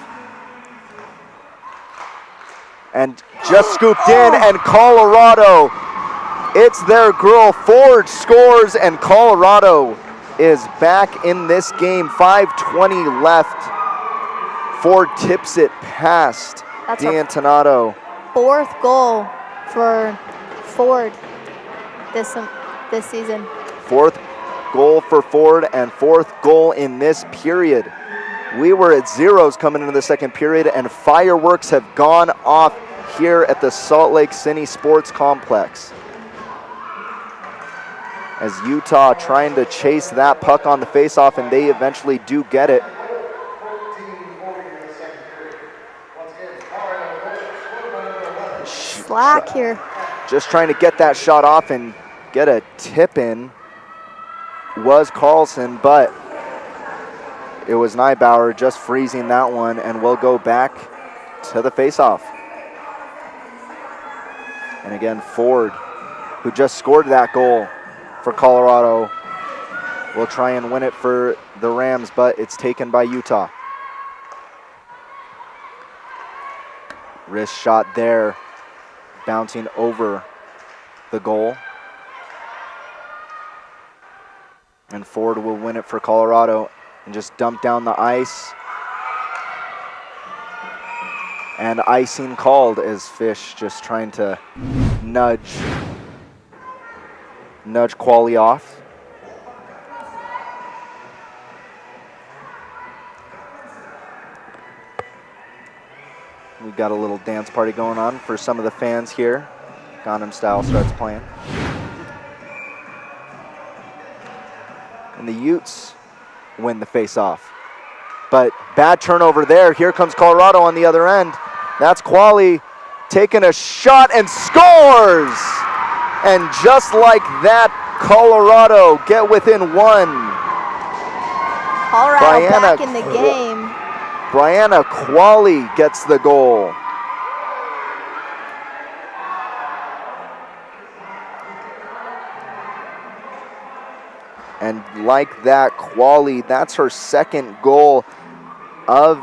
And just scooped in, and Colorado, it's their girl. Ford scores, and Colorado is back in this game. 5:20 left. Ford tips it past D'Antonato. Fourth goal for Ford this season. Fourth goal for Ford and fourth goal in this period. We were at zeros coming into the second period, and fireworks have gone off here at the Salt Lake City Sports Complex. As Utah trying to chase that puck on the faceoff, and they eventually do get it. Slack here. Just trying to get that shot off and get a tip in was Carlson, but it was Neibauer just freezing that one, and we'll go back to the faceoff. And again, Ford, who just scored that goal for Colorado, will try and win it for the Rams, but it's taken by Utah. Wrist shot there, bouncing over the goal. And Ford will win it for Colorado and just dump down the ice. And icing called as Fish just trying to nudge Qualley off. We got a little dance party going on for some of the fans here. Gangnam Style starts playing. And the Utes win the face-off. But bad turnover there. Here comes Colorado on the other end. That's Quali taking a shot and scores! And just like that, Colorado get within one. Colorado back in the game. Brianna Quali gets the goal. And like that, Quali, that's her second goal of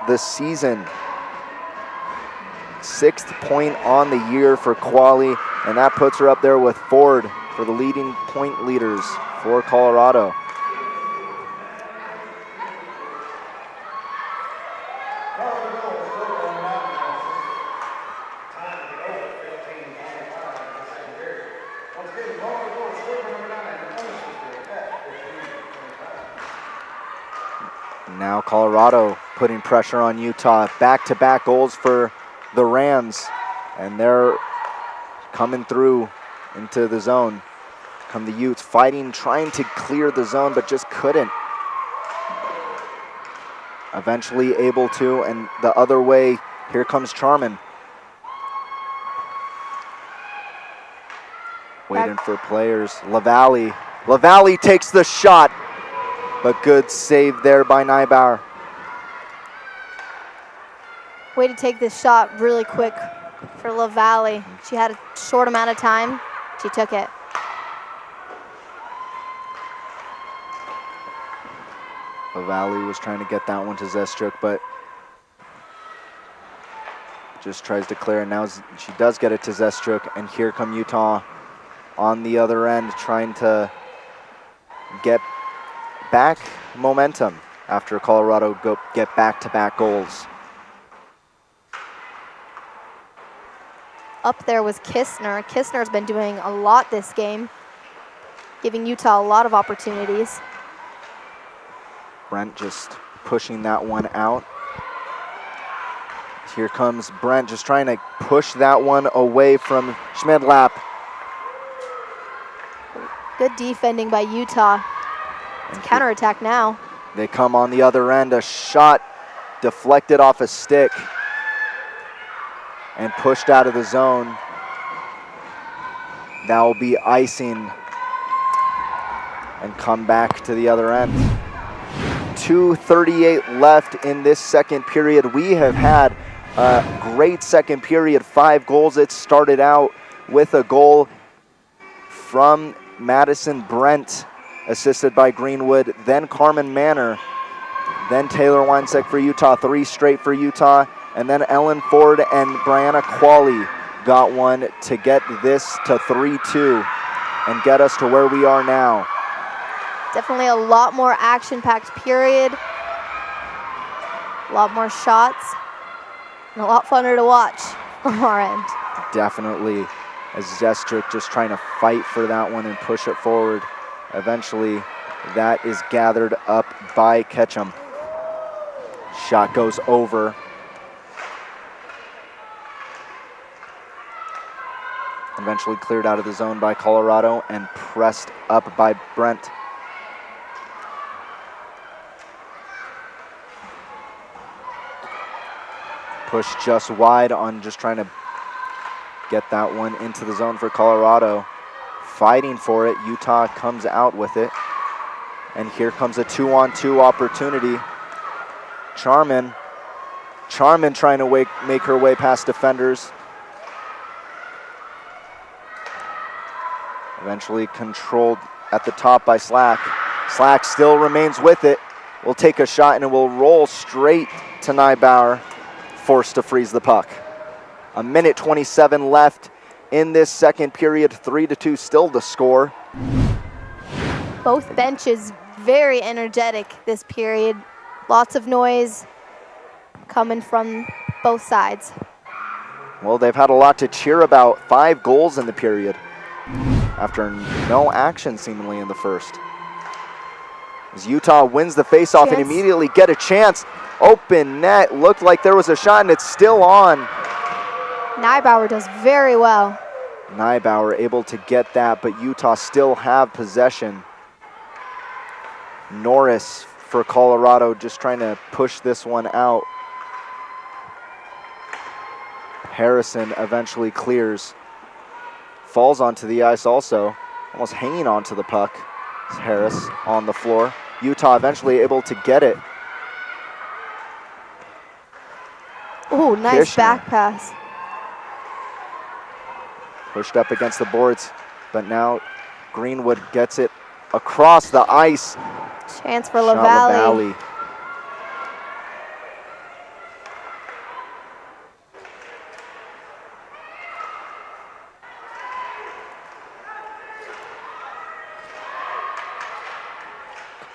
the season. 6th point on the year for Quali, and that puts her up there with Ford for the leading point leaders for Colorado. Now Colorado putting pressure on Utah. Back-to-back goals for the Rams, and they're coming through into the zone. Come the Utes fighting, trying to clear the zone, but just couldn't. Eventually able to, and the other way, here comes Charman. Waiting for players. LaValle. LaValle takes the shot, but good save there by Nybauer. Way to take this shot really quick for LaValle. She had a short amount of time. She took it. LaValle was trying to get that one to Zestruk, but just tries to clear. And now she does get it to Zestruk, and here come Utah on the other end, trying to get back momentum after Colorado get back-to-back goals. Up there was Kistner. Kistner's been doing a lot this game, giving Utah a lot of opportunities. Brent just pushing that one out. Here comes Brent just trying to push that one away from Schmidlap. Good defending by Utah. It's a counterattack now. They come on the other end. A shot deflected off a stick and pushed out of the zone. That will be icing and come back to the other end. 2:38 left in this second period. We have had a great second period, 5 goals. It started out with a goal from Madison Brent, assisted by Greenwood, then Carmen Manor, then Taylor Winesek for Utah, 3 straight for Utah, and then Ellen Ford and Brianna Quali got one to get this to 3-2 and get us to where we are now. Definitely a lot more action-packed period, a lot more shots, and a lot funner to watch on our end. Definitely, as Zestruk just trying to fight for that one and push it forward. Eventually, that is gathered up by Ketchum. Shot goes over. Eventually cleared out of the zone by Colorado and pressed up by Brent. Push just wide on just trying to get that one into the zone for Colorado. Fighting for it, Utah comes out with it. And here comes a 2-on-2 opportunity. Charman trying to make her way past defenders. Eventually controlled at the top by Slack. Slack still remains with it. Will take a shot and it will roll straight to Nybauer, forced to freeze the puck. 1:27 left in this second period, 3-2 still the score. Both benches very energetic this period. Lots of noise coming from both sides. Well, they've had a lot to cheer about. 5 goals in the period after no action seemingly in the first. As Utah wins the faceoff and immediately get a chance. Open net. Looked like there was a shot, and it's still on. Neibauer does very well. Neibauer able to get that, but Utah still have possession. Norris for Colorado just trying to push this one out. Harrison eventually clears. Falls onto the ice also, almost hanging onto the puck. Harris on the floor. Utah eventually able to get it. Oh, nice Kishner. back pass. Pushed up against the boards, but now Greenwood gets it across the ice. Chance for Shot LaValle.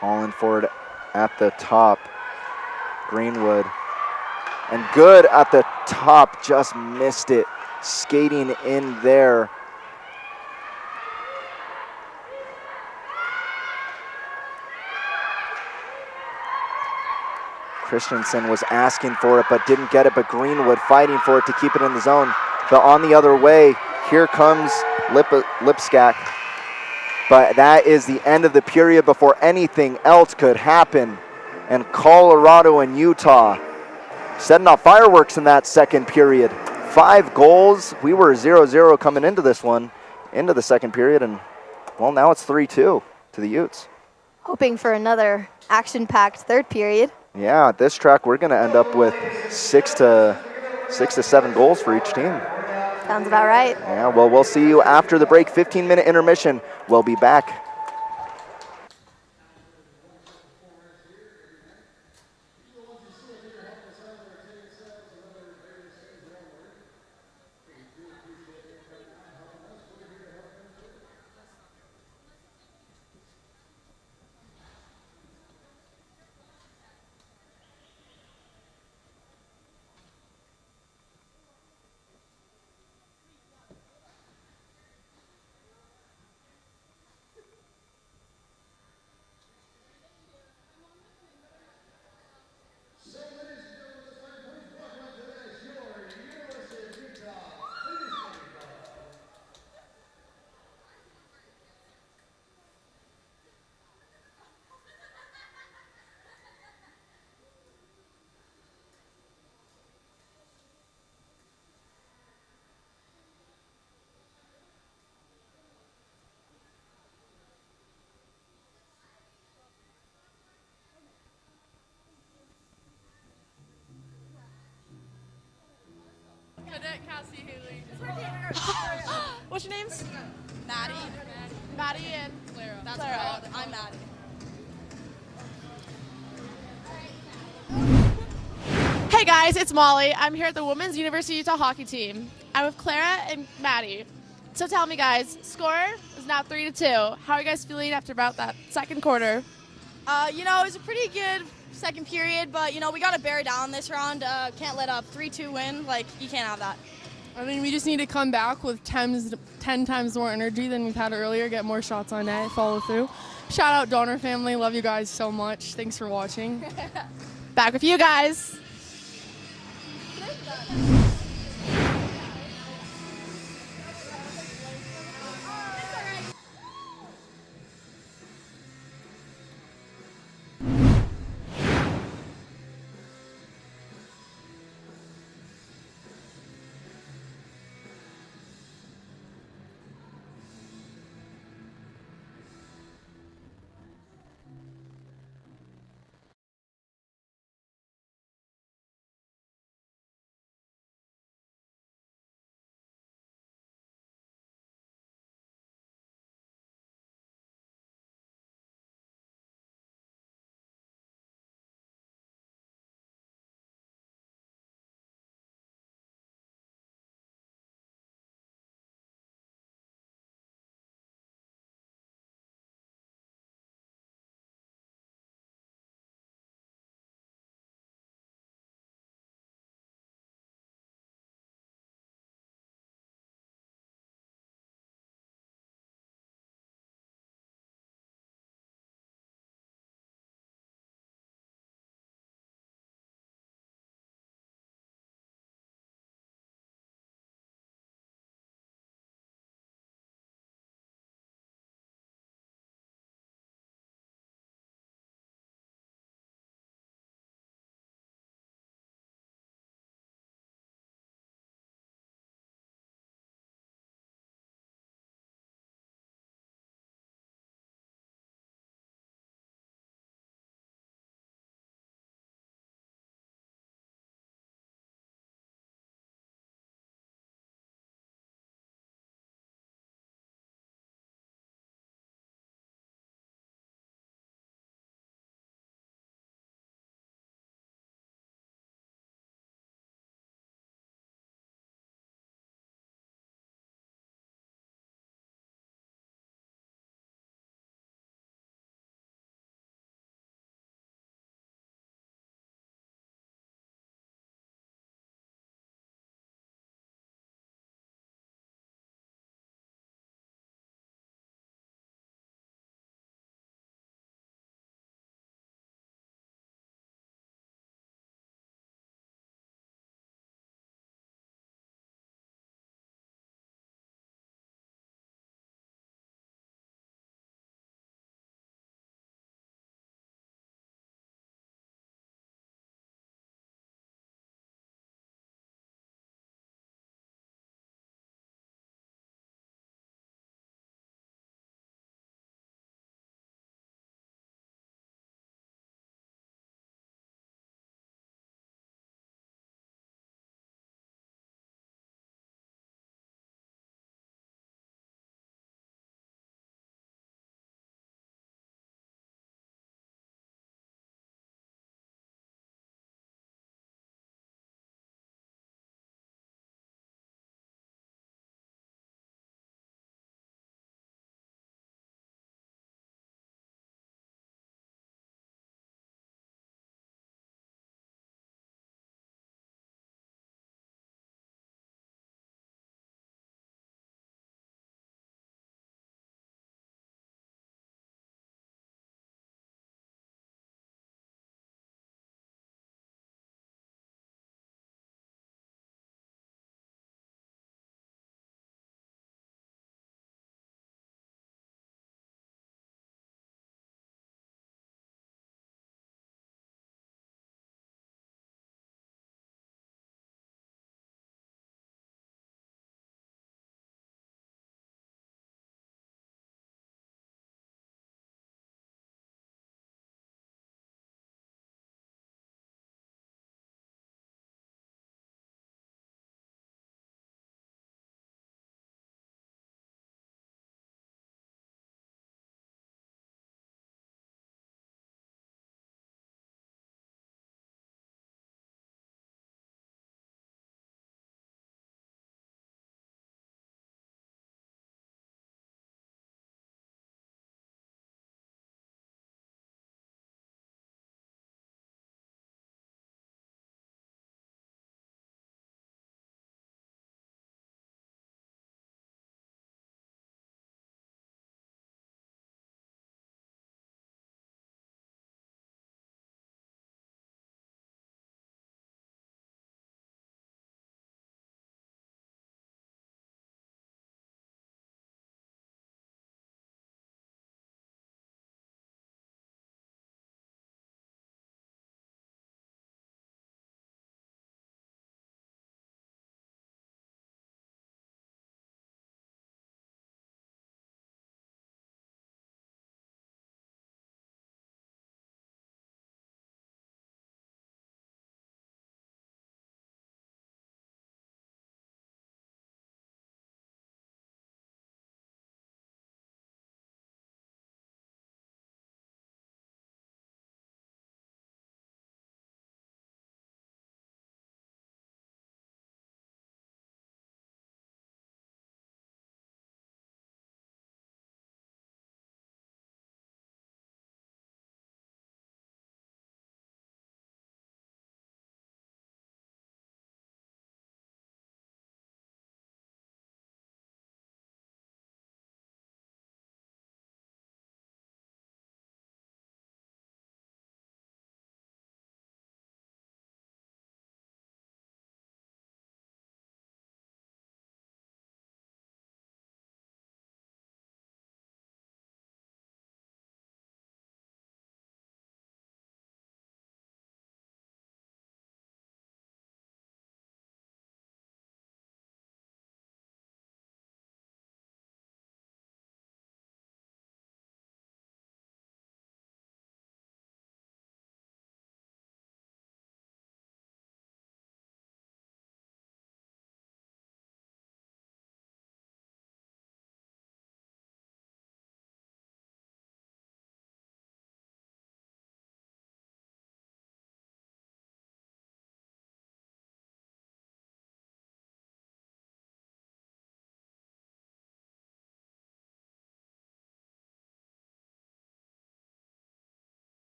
Calling for it at the top. Greenwood. And good at the top, just missed it. Skating in there. Christensen was asking for it, but didn't get it. But Greenwood fighting for it to keep it in the zone. But on the other way, here comes Lipskak. But that is the end of the period before anything else could happen. And Colorado and Utah setting off fireworks in that second period. 5 goals. We were 0-0 coming into this one, into the second period. And, well, now it's 3-2 to the Utes. Hoping for another action-packed third period. Yeah, at this track, we're going to end up with 6 to 7 goals for each team. Sounds about right. Yeah, well, we'll see you after the break. 15-minute intermission. We'll be back. Cadet Cassie Haley. What's your names? Maddie. Maddie and Clara. That's Clara. I'm Maddie. Hey guys, it's Molly. I'm here at the Women's University of Utah hockey team. I'm with Clara and Maddie. So tell me guys, score is now 3-2. How are you guys feeling after about that second quarter? It was a pretty good second period, but, we got to bear down this round. Can't let up. 3-2 win. You can't have that. I mean, we just need to come back with 10 times more energy than we've had earlier, get more shots on net, follow through. Shout out Donor family. Love you guys so much. Thanks for watching. Back with you guys.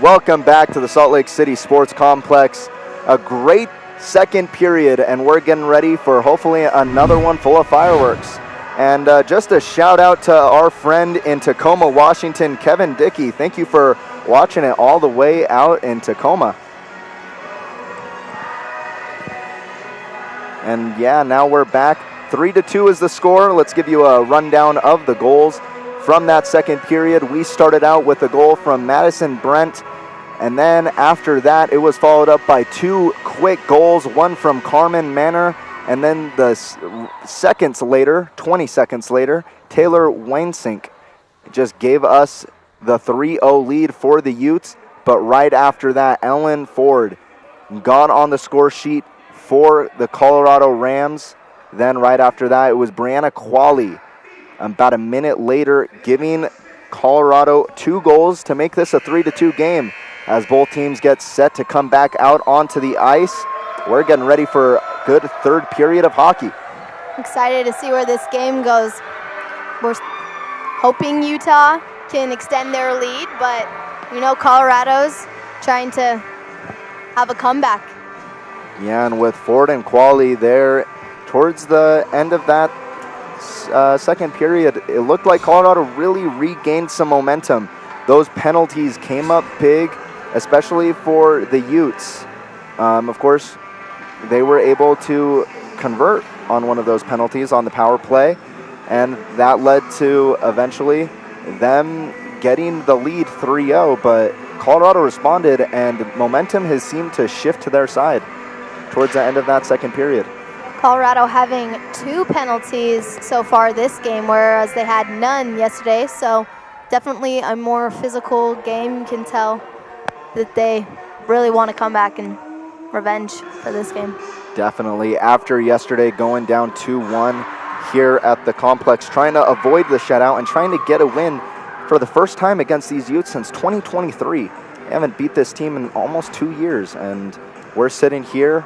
Welcome back to the Salt Lake City Sports Complex. A great second period, and we're getting ready for hopefully another one full of fireworks. And just a shout out to our friend in Tacoma, Washington, Kevin Dickey. Thank you for watching it all the way out in Tacoma. And yeah, now we're back. 3-2 is the score. Let's give you a rundown of the goals from that second period. We started out with a goal from Madison Brent, and then after that, it was followed up by 2 quick goals, one from Carmen Manor, and then the 20 seconds later, Taylor Weinsink just gave us the 3-0 lead for the Utes. But right after that, Ellen Ford got on the score sheet for the Colorado Rams. Then right after that, it was Brianna Qualley about a minute later, giving Colorado 2 goals to make this a 3-2 game. As both teams get set to come back out onto the ice, we're getting ready for a good third period of hockey. Excited to see where this game goes. We're hoping Utah can extend their lead, but you know Colorado's trying to have a comeback. Yeah, and with Ford and Qualley there towards the end of that second period, it looked like Colorado really regained some momentum. Those penalties came up big, especially for the Utes. Of course, they were able to convert on one of those penalties on the power play, and that led to eventually them getting the lead 3-0, but Colorado responded, and momentum has seemed to shift to their side towards the end of that second period. Colorado having 2 penalties so far this game, whereas they had none yesterday. So definitely a more physical game. You can tell that they really want to come back and revenge for this game. Definitely. After yesterday going down 2-1 here at the complex, trying to avoid the shutout and trying to get a win for the first time against these Utes since 2023. They haven't beat this team in almost 2 years, and we're sitting here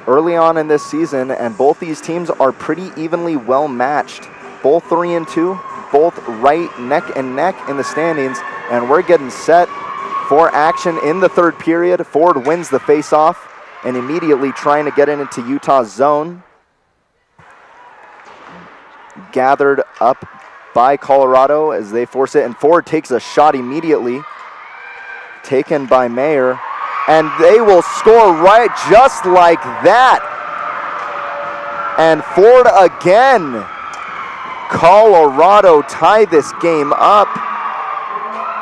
early on in this season, and both these teams are pretty evenly well matched. Both 3-2, both right neck and neck in the standings, and we're getting set for action in the third period. Ford wins the faceoff and immediately trying to get it into Utah's zone. Gathered up by Colorado as they force it, and Ford takes a shot immediately, taken by Mayer. And they will score right just like that. And Ford again. Colorado tie this game up.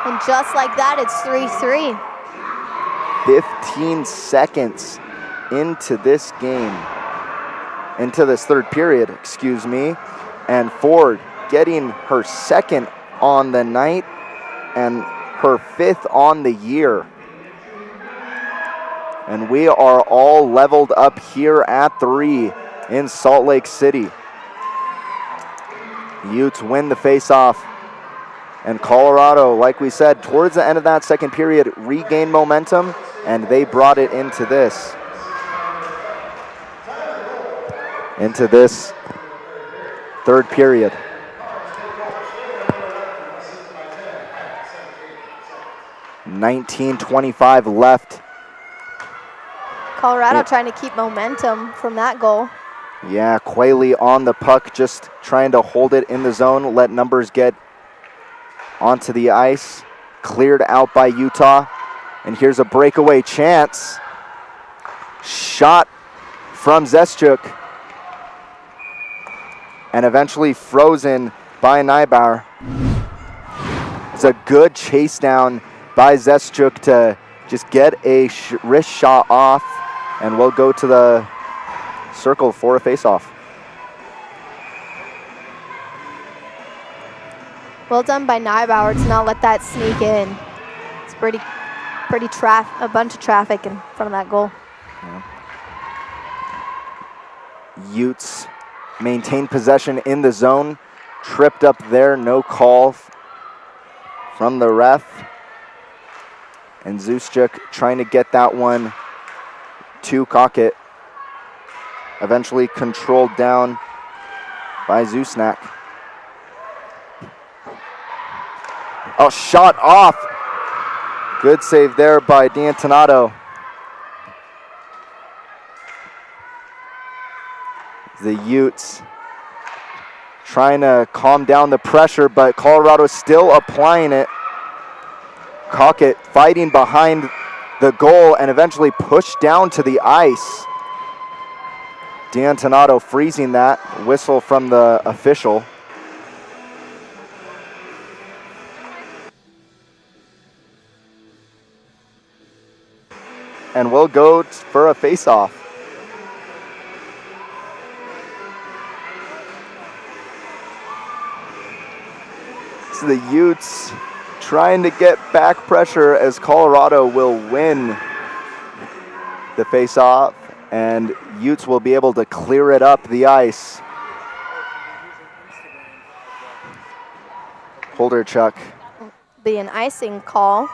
And just like that, it's 3-3. 15 seconds into this game. Into this third period, excuse me. And Ford getting her second on the night and her 5th on the year. And we are all leveled up here at 3 in Salt Lake City. Utes win the faceoff. And Colorado, like we said, towards the end of that second period, regained momentum, and they brought it into this. Into this third period. .19:25 left. Colorado trying to keep momentum from that goal. Yeah, Qualley on the puck, just trying to hold it in the zone, let numbers get onto the ice. Cleared out by Utah. And here's a breakaway chance. Shot from Zeschuk. And eventually frozen by Nybauer. It's a good chase down by Zeschuk to just get a wrist shot off. And we'll go to the circle for a faceoff. Well done by Nybauer to not let that sneak in. It's a bunch of traffic in front of that goal. Yeah. Utes maintain possession in the zone. Tripped up there, no call from the ref. And Zeschuk trying to get that one to Cockett. Eventually controlled down by Zusnak. Oh, shot off. Good save there by D'Antonato. The Utes trying to calm down the pressure, but Colorado still applying it. Cockett fighting behind the goal and eventually pushed down to the ice. D'Antonato freezing that. Whistle from the official. And we'll go for a face-off. So the Utes trying to get back pressure as Colorado will win the face-off, and Utes will be able to clear it up the ice. Holderchuk. Be an icing call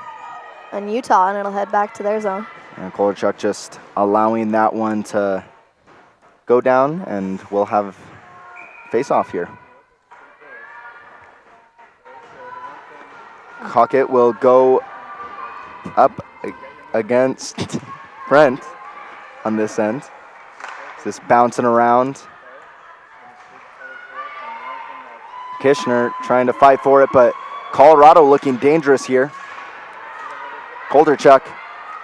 on Utah, and it'll head back to their zone. And Holderchuk just allowing that one to go down, and we'll have face-off here. Cockett will go up against Brent on this end. Just bouncing around. Kishner trying to fight for it, but Colorado looking dangerous here. Holderchuk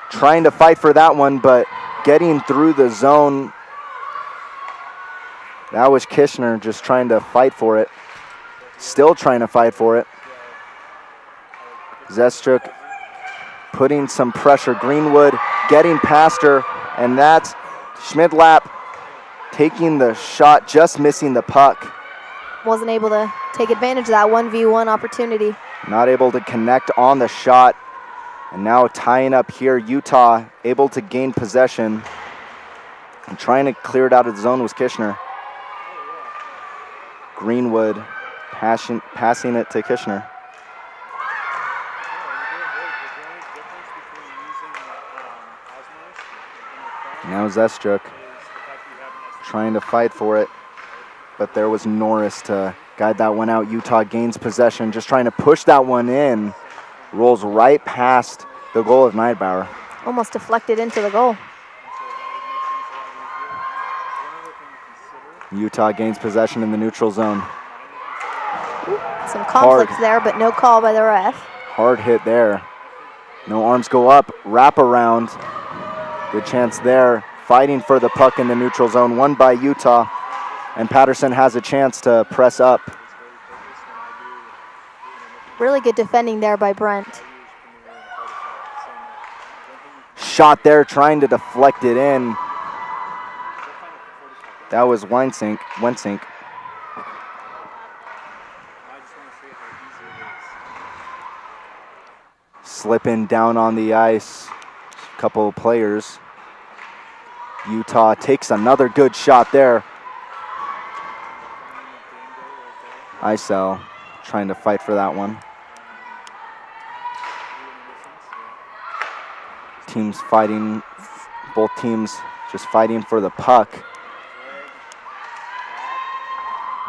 trying to fight for that one, but getting through the zone. That was Kishner just trying to fight for it. Still trying to fight for it. Zestruk putting some pressure. Greenwood getting past her, and that's Schmidlap taking the shot, just missing the puck. Wasn't able to take advantage of that 1v1 opportunity. Not able to connect on the shot. And now tying up here, Utah able to gain possession. And trying to clear it out of the zone was Kishner. Greenwood passing it to Kishner. Now Zestruk trying to fight for it, but there was Norris to guide that one out. Utah gains possession, just trying to push that one in. Rolls right past the goal of Neidbauer. Almost deflected into the goal. Utah gains possession in the neutral zone. Some conflict there, but no call by the ref. Hard hit there. No arms go up, wrap around. Good chance there. Fighting for the puck in the neutral zone, won by Utah. And Patterson has a chance to press up. Really good defending there by Brent. Shot there, trying to deflect it in. That was Wensink. Slipping down on the ice. A couple of players. Utah takes another good shot there. Isel trying to fight for that one. Teams fighting, both teams just fighting for the puck.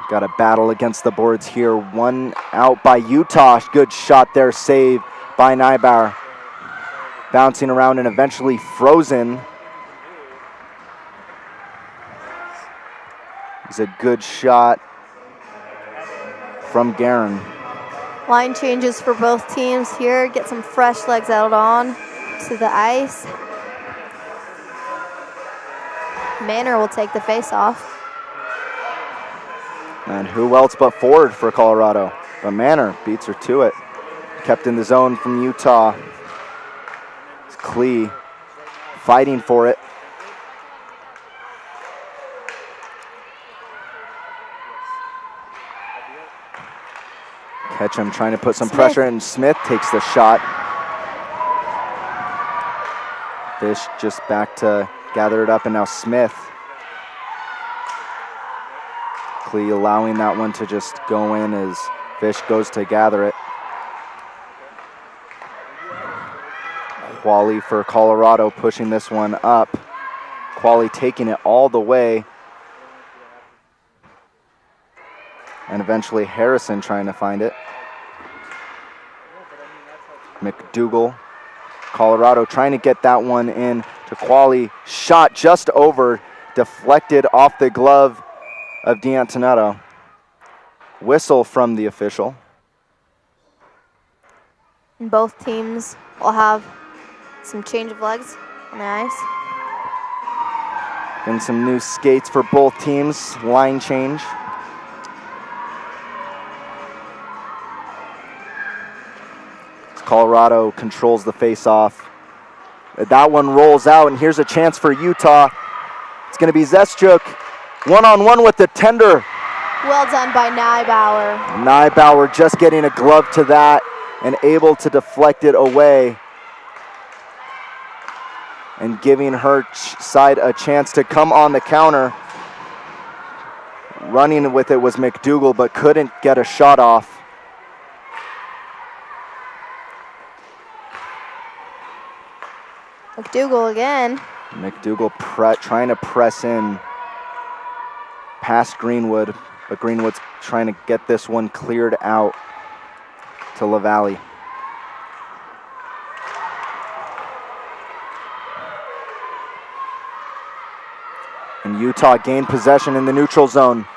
Got a battle against the boards here. One out by Utah. Good shot there, save by Neibauer. Bouncing around and eventually frozen. It's a good shot from Guerin. Line changes for both teams here. Get some fresh legs out on to the ice. Manor will take the face-off. And who else but Ford for Colorado? But Manor beats her to it. Kept in the zone from Utah. It's Klee fighting for it. Ketchum trying to put some pressure, and Smith takes the shot. Fish just back to gather it up, and now Smith. Klee allowing that one to just go in as Fish goes to gather it. Qualley for Colorado pushing this one up. Qualley taking it all the way. And eventually Harrison trying to find it. McDougall Colorado trying to get that one in to Quali. Shot just over, deflected off the glove of D'Antonetto. Whistle from the official. And both teams will have some change of legs on the ice. And some new skates for both teams, line change. Colorado controls the face-off. That one rolls out, and here's a chance for Utah. It's going to be Zeschuk, one-on-one with the tender. Well done by Nybauer. Nybauer just getting a glove to that and able to deflect it away. And giving her side a chance to come on the counter. Running with it was McDougal, but couldn't get a shot off. McDougal again. McDougal trying to press in past Greenwood, but Greenwood's trying to get this one cleared out to LaValle. And Utah gained possession in the neutral zone.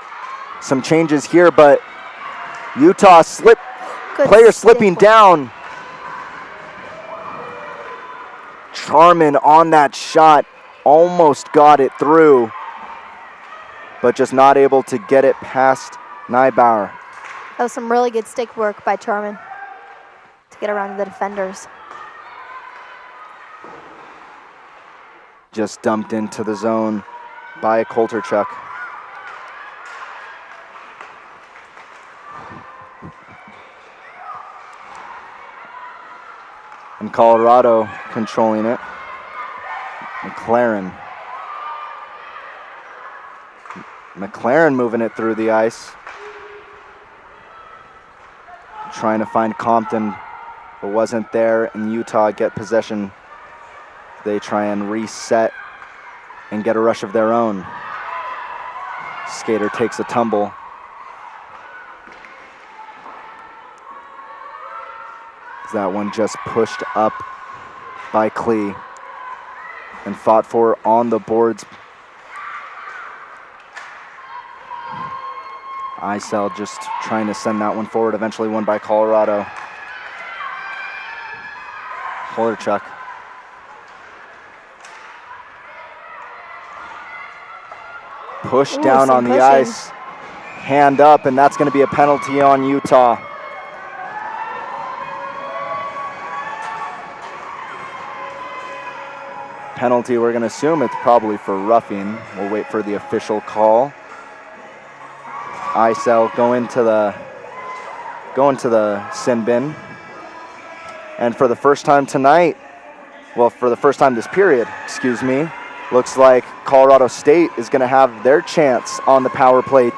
Some changes here, but Utah player slipping down. Charman on that shot, almost got it through, but just not able to get it past Nybauer. That was some really good stick work by Charman to get around the defenders. Just dumped into the zone by Kolterchuk. And Colorado controlling it. McLaren moving it through the ice. Trying to find Compton, but wasn't there, and Utah get possession. They try and reset and get a rush of their own. Skater takes a tumble. That one just pushed up by Klee and fought for on the boards. Isel just trying to send that one forward, eventually won by Colorado. Kolterchuk. Push down on the ice. Hand up, and that's going to be a penalty on Utah. Penalty, we're going to assume it's probably for roughing. We'll wait for the official call. Isel going to the sin bin. And for the first time tonight, well, for the first time this period, excuse me, looks like Colorado State is going to have their chance on the power play.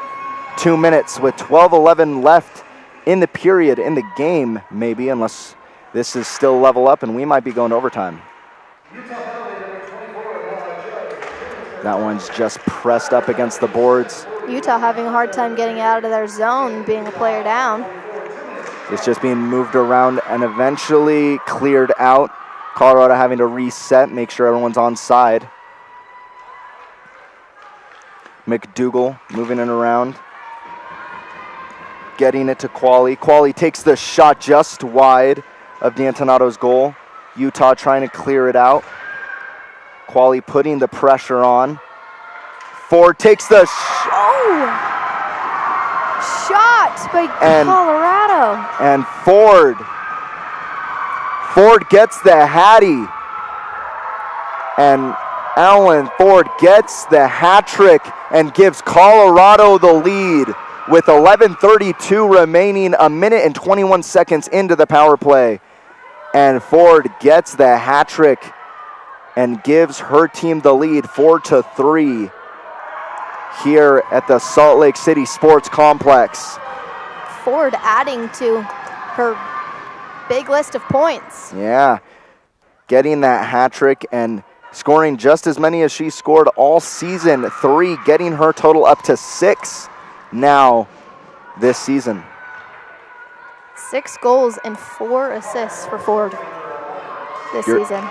2 minutes with 12:11 left in the period, in the game, maybe, unless this is still level up and we might be going to overtime. That one's just pressed up against the boards. Utah having a hard time getting out of their zone, being a player down. It's just being moved around and eventually cleared out. Colorado having to reset, make sure everyone's on side. McDougal moving it around. Getting it to Quali. Quali takes the shot just wide of D'Antonetto's goal. Utah trying to clear it out. Quali putting the pressure on. Ford takes the shot by Colorado. And Ford gets the Hattie. And Alan Ford gets the hat trick and gives Colorado the lead with 11:32 remaining, a minute and 21 seconds into the power play. And Ford gets the hat trick and gives her team the lead 4-3 here at the Salt Lake City Sports Complex. Ford adding to her big list of points. Yeah, getting that hat trick and scoring just as many as she scored all season. 3, getting her total up to 6 now this season. 6 goals and 4 assists for Ford. this You're- season.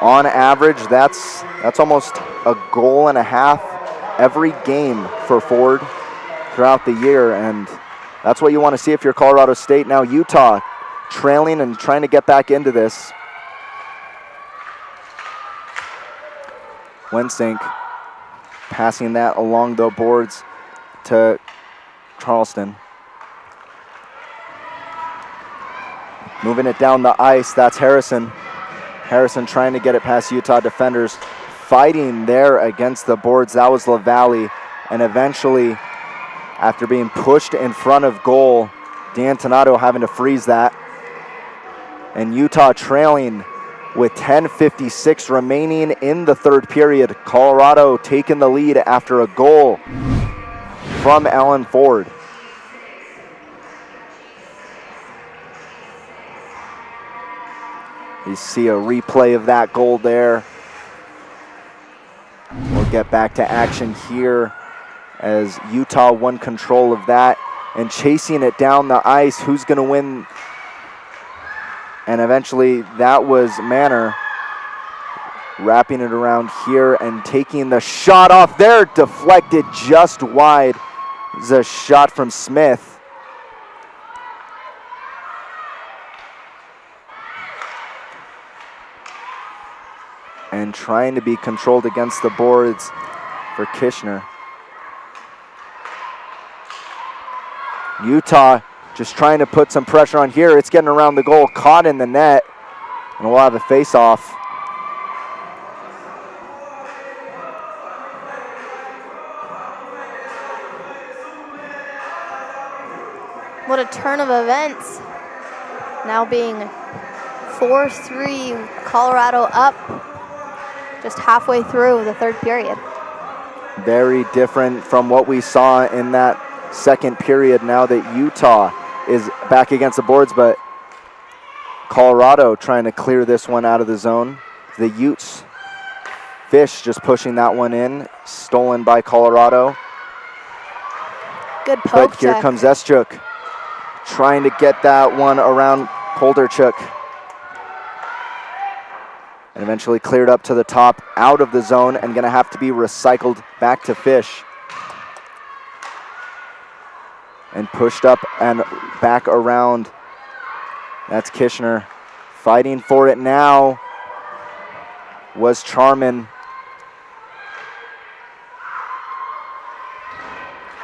On average, that's almost a goal and a half every game for Ford throughout the year, and that's what you want to see if you're Colorado State. Now Utah trailing and trying to get back into this. Wensink passing that along the boards to Charleston. Moving it down the ice, that's Harrison. Harrison trying to get it past Utah defenders. Fighting there against the boards, that was LaValle. And eventually, after being pushed in front of goal, D'Antonato having to freeze that. And Utah trailing with 10:56 remaining in the third period. Colorado taking the lead after a goal from Alan Ford. You see a replay of that goal there. We'll get back to action here as Utah won control of that and chasing it down the ice. Who's going to win? And eventually that was Manor wrapping it around here and taking the shot off there. Deflected just wide. It's a shot from Smith. And trying to be controlled against the boards for Kishner. Utah just trying to put some pressure on here. It's getting around the goal, caught in the net, and we'll have a face-off. What a turn of events. Now being 4-3, Colorado up just halfway through the third period. Very different from what we saw in that second period now that Utah is back against the boards, but Colorado trying to clear this one out of the zone. The Utes, Fish just pushing that one in, stolen by Colorado. Good poke But here check. comes Eschuk trying to get that one around Polderchuk. And eventually cleared up to the top, out of the zone, and gonna have to be recycled back to Fish. And pushed up and back around. That's Kishner. Fighting for it now was Charman.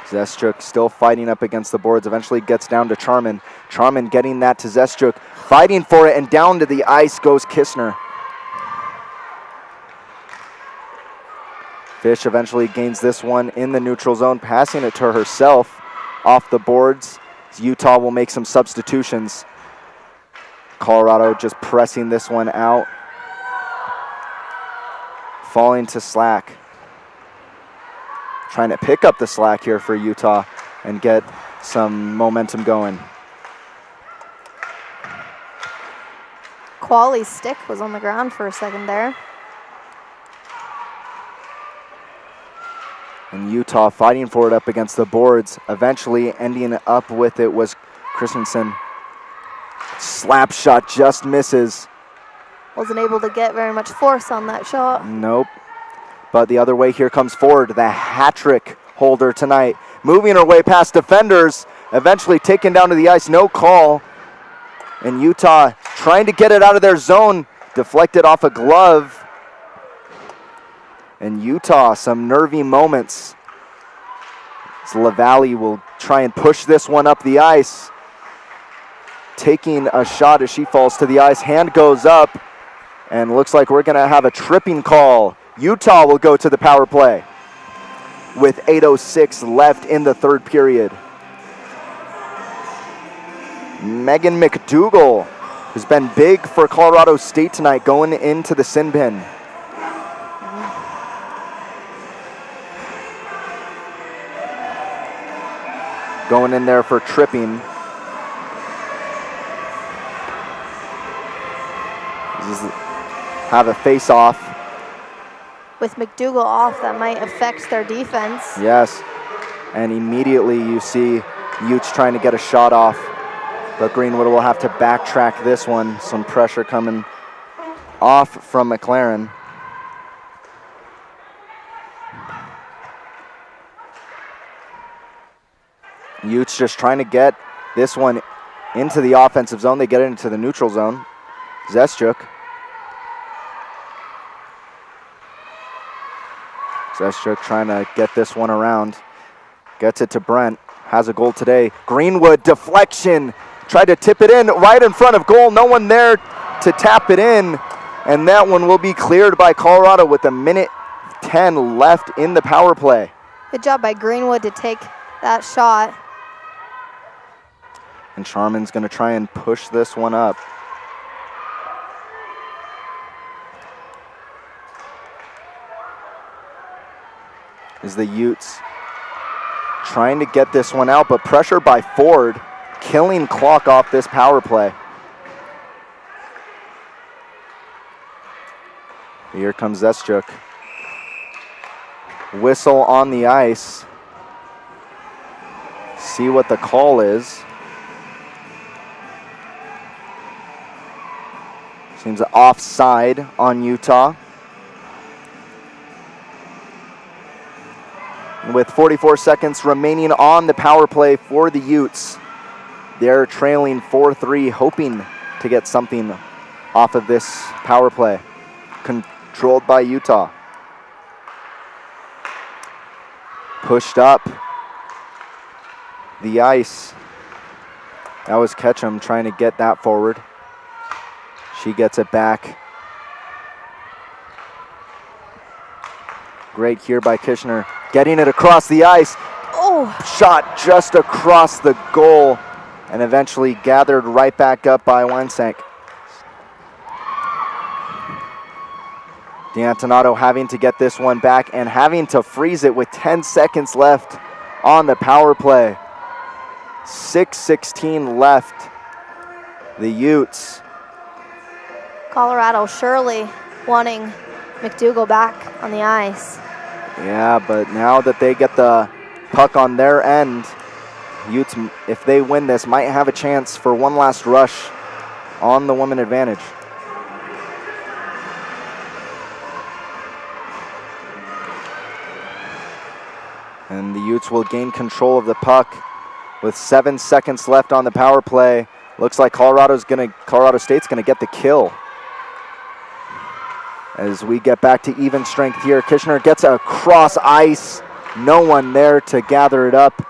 Zeschuk still fighting up against the boards, eventually gets down to Charman. Charman getting that to Zeschuk, fighting for it, and down to the ice goes Kishner. Fish eventually gains this one in the neutral zone, passing it to herself off the boards. Utah will make some substitutions. Colorado just pressing this one out. Falling to slack. Trying to pick up the slack here for Utah and get some momentum going. Quali's stick was on the ground for a second there. And Utah fighting for it up against the boards. Eventually ending up with it was Christensen. Slap shot just misses. Wasn't able to get very much force on that shot. Nope. But the other way, here comes Ford, the hat-trick holder tonight. Moving her way past defenders, eventually taken down to the ice, no call. And Utah trying to get it out of their zone, deflected off a glove. And Utah, some nervy moments. So LaValle will try and push this one up the ice. Taking a shot as she falls to the ice. Hand goes up, and looks like we're going to have a tripping call. Utah will go to the power play with 8:06 left in the third period. Megan McDougall, who's been big for Colorado State tonight, going into the sin bin. Going in there for tripping. This is have a face-off. With McDougall off, that might affect their defense. Yes, and immediately you see Utes trying to get a shot off, but Greenwood will have to backtrack this one. Some pressure coming off from McLaren. Utes just trying to get this one into the offensive zone. They get it into the neutral zone. Zeschuk. Zeschuk trying to get this one around. Gets it to Brent. Has a goal today. Greenwood deflection. Tried to tip it in right in front of goal. No one there to tap it in. And that one will be cleared by Colorado with a minute 10 left in the power play. Good job by Greenwood to take that shot. And Charman's going to try and push this one up. Is the Utes trying to get this one out, but pressure by Ford, killing clock off this power play. Here comes Zeschuk. Whistle on the ice. See what the call is. Seems offside on Utah. With 44 seconds remaining on the power play for the Utes, they're trailing 4-3, hoping to get something off of this power play. Controlled by Utah. Pushed up the ice. That was Ketchum trying to get that forward. She gets it back. Great here by Kishner. Getting it across the ice. Oh! Shot just across the goal and eventually gathered right back up by Weinsank. D'Antonato having to get this one back and having to freeze it with 10 seconds left on the power play. 6:16 left. The Utes. Colorado surely wanting McDougal back on the ice. Yeah, but now that they get the puck on their end, Utes, if they win this, might have a chance for one last rush on the women advantage. And the Utes will gain control of the puck with 7 seconds left on the power play. Looks like Colorado State's gonna get the kill. As we get back to even strength here, Kishner gets across ice. No one there to gather it up.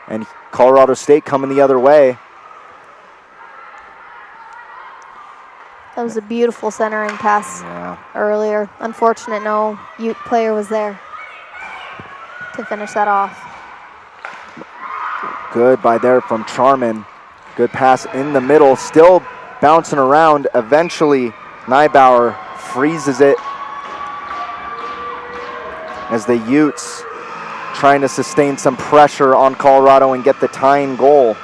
And Colorado State coming the other way. That was a beautiful centering pass earlier. Unfortunate no Ute player was there to finish that off. Good by there from Charman. Good pass in the middle, still bouncing around. Eventually, Neibauer freezes it as the Utes trying to sustain some pressure on Colorado and get the tying goal.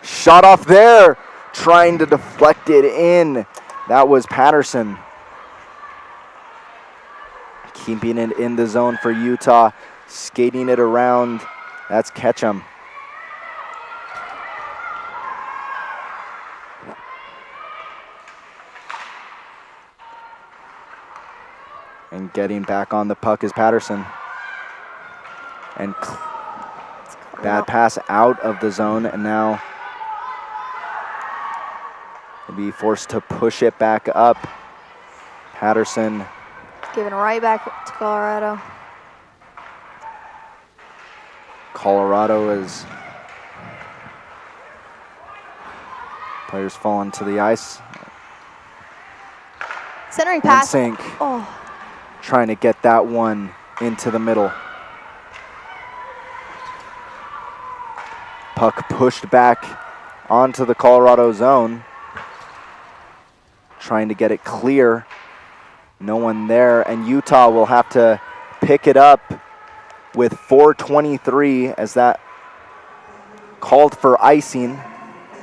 Shot off there, trying to deflect it in. That was Patterson. Keeping it in the zone for Utah, skating it around. That's Ketchum. And getting back on the puck is Patterson. And bad pass out of the zone, and now will be forced to push it back up. Patterson. Giving it right back to Colorado. Colorado is players falling to the ice. Centering pass. Weinsank trying to get that one into the middle. Puck pushed back onto the Colorado zone. Trying to get it clear. No one there, and Utah will have to pick it up with 4:23 as that called for icing.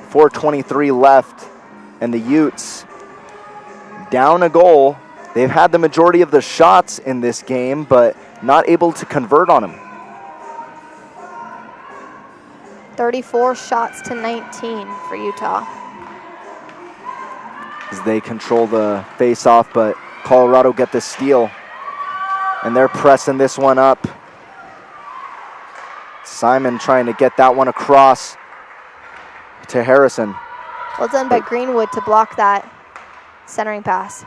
4:23 left, and the Utes down a goal. They've had the majority of the shots in this game, but not able to convert on them. 34 shots to 19 for Utah. As they control the face-off, but Colorado get the steal. And they're pressing this one up. Simon trying to get that one across to Harrison. Well done by Greenwood to block that centering pass.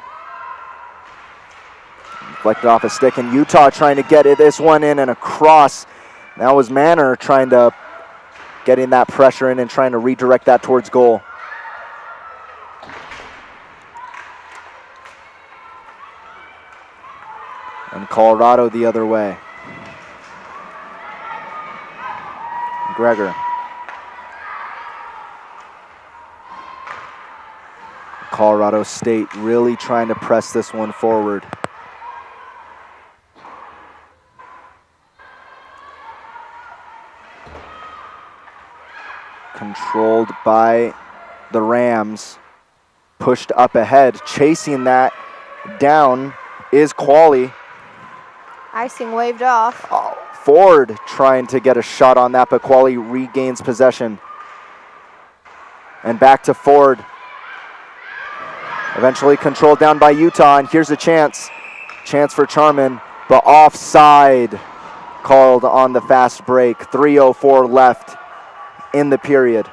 Deflected off a stick, and Utah trying to get this one in and across. That was Manor trying to getting that pressure in and trying to redirect that towards goal. And Colorado the other way. Gregor. Colorado State really trying to press this one forward. Controlled by the Rams. Pushed up ahead. Chasing that down is Qualley. Icing waved off. Oh, Ford trying to get a shot on that, but Qualley regains possession. And back to Ford. Eventually controlled down by Utah, and here's a chance. Chance for Charman, but offside called on the fast break. 3:04 left in the period.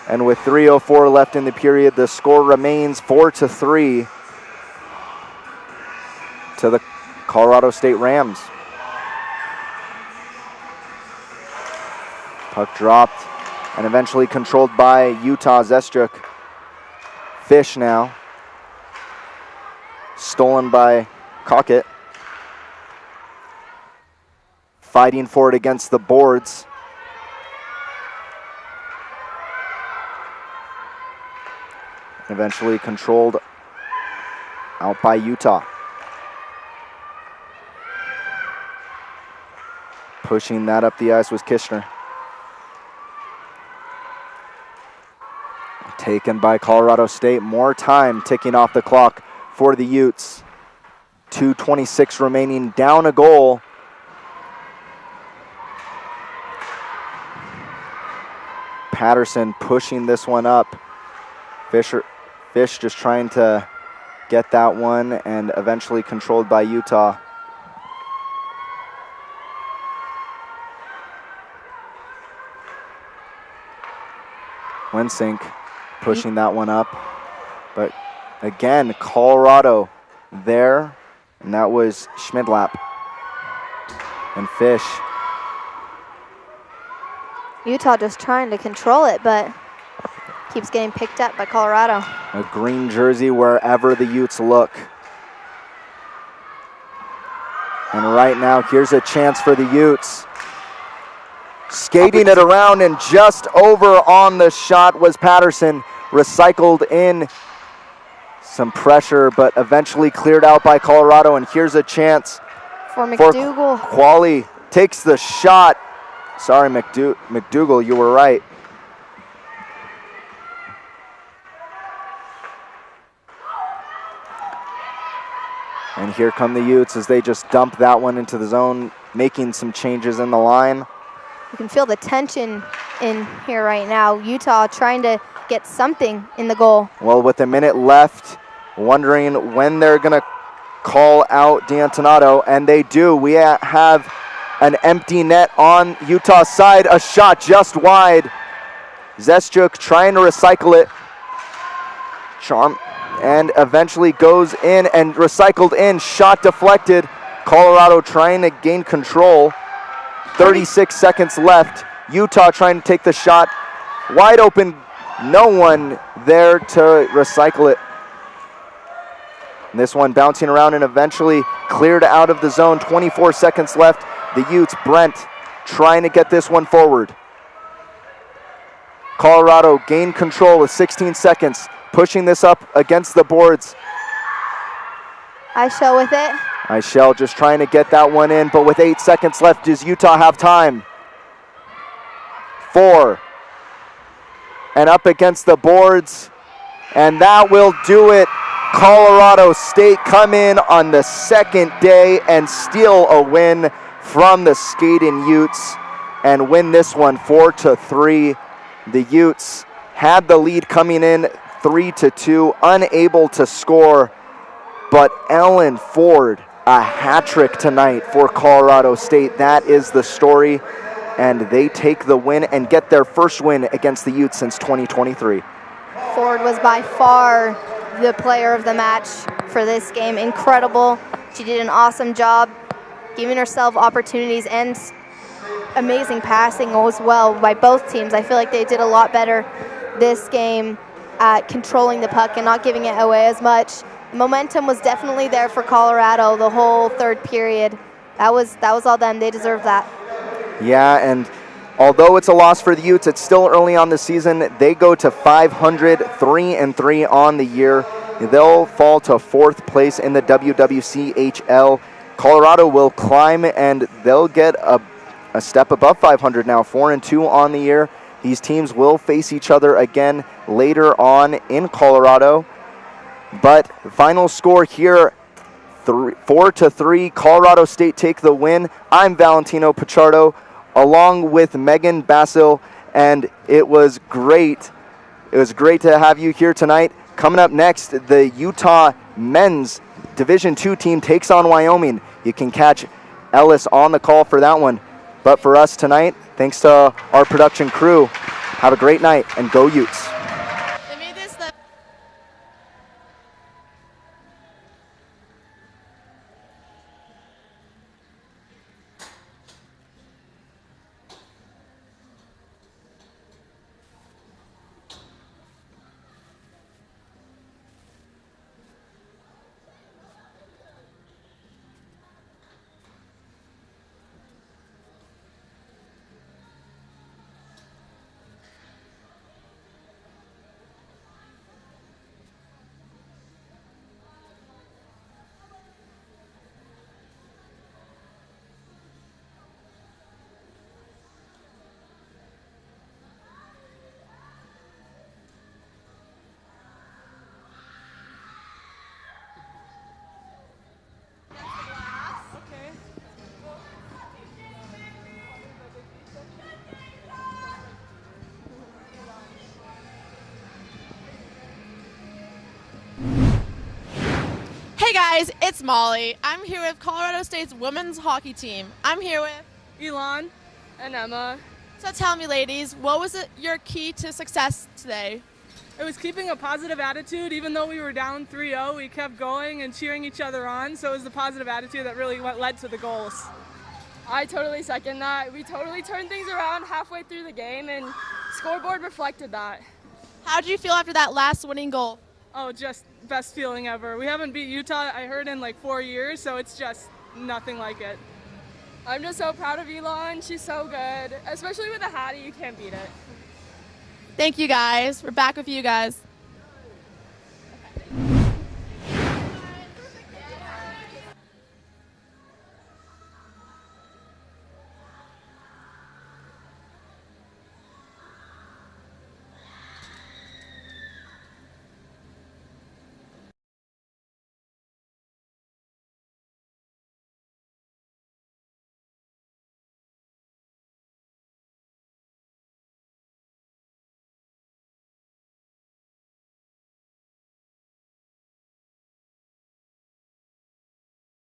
And with 3:04 left in the period, the score remains 4-3 to the Colorado State Rams. Puck dropped and eventually controlled by Utah. Zestruk. Fish now. Stolen by Cockett. Fighting for it against the boards. Eventually controlled out by Utah. Pushing that up the ice was Kishner. Taken by Colorado State. More time ticking off the clock for the Utes. 2:26 remaining, down a goal. Patterson pushing this one up. Fish just trying to get that one, and eventually controlled by Utah. Wensink pushing that one up. But again, Colorado there, and that was Schmidlap. And Fish. Utah just trying to control it, but keeps getting picked up by Colorado. A green jersey wherever the Utes look. And right now, here's a chance for the Utes. Skating it around, and just over on the shot was Patterson. Recycled in. Some pressure, but eventually cleared out by Colorado. And here's a chance For McDougal. Qualley takes the shot. Sorry, McDougal, you were right. And here come the Utes as they just dump that one into the zone, making some changes in the line. You can feel the tension in here right now. Utah trying to get something in the goal. Well, with a minute left, wondering when they're going to call out D'Antonato, and they do. We have an empty net on Utah's side. A shot just wide. Zestruk trying to recycle it. And eventually goes in and recycled in. Shot deflected. Colorado trying to gain control. 36 seconds left. Utah trying to take the shot. Wide open. No one there to recycle it. And this one bouncing around and eventually cleared out of the zone. 24 seconds left. The Utes, Brent, trying to get this one forward. Colorado gained control with 16 seconds. Pushing this up against the boards. Eichel with it. Eichel just trying to get that one in, but with 8 seconds left, does Utah have time? 4, and up against the boards. And that will do it. Colorado State come in on the second day and steal a win from the Skaden Utes and win this one 4-3. The Utes had the lead coming in 3-2, unable to score, but Ellen Ford, a hat trick tonight for Colorado State. That is the story, and they take the win and get their first win against the Utes since 2023. Ford was by far the player of the match for this game. Incredible. She did an awesome job giving herself opportunities and amazing passing as well by both teams. I feel like they did a lot better this game at controlling the puck and not giving it away as much. Momentum was definitely there for Colorado the whole third period. That was all them. They deserved that. Yeah, and although it's a loss for the Utes, it's still early on the season. They go to 500, 3-3 on the year. They'll fall to 4th place in the WWCHL. Colorado will climb, and they'll get a step above 500 now, 4-2 on the year. These teams will face each other again later on in Colorado. But final score here, 4-3. Colorado State take the win. I'm Valentino Pichardo, along with Megan Basil, and it was great. It was great to have you here tonight. Coming up next, the Utah men's Division II team takes on Wyoming. You can catch Ellis on the call for that one. But for us tonight, thanks to our production crew, have a great night and go Utes. Hey guys, it's Molly. I'm here with Colorado State's women's hockey team. I'm here with Elon and Emma. So tell me, ladies, what was your key to success today? It was keeping a positive attitude. Even though we were down 3-0, we kept going and cheering each other on. So it was the positive attitude that really led to the goals. I totally second that. We totally turned things around halfway through the game, and scoreboard reflected that. How did you feel after that last winning goal? Oh, just best feeling ever. We haven't beat Utah, I heard, in like 4 years, so it's just nothing like it. I'm just so proud of Elon. She's so good. Especially with a Hattie, you can't beat it. Thank you guys. We're back with you guys.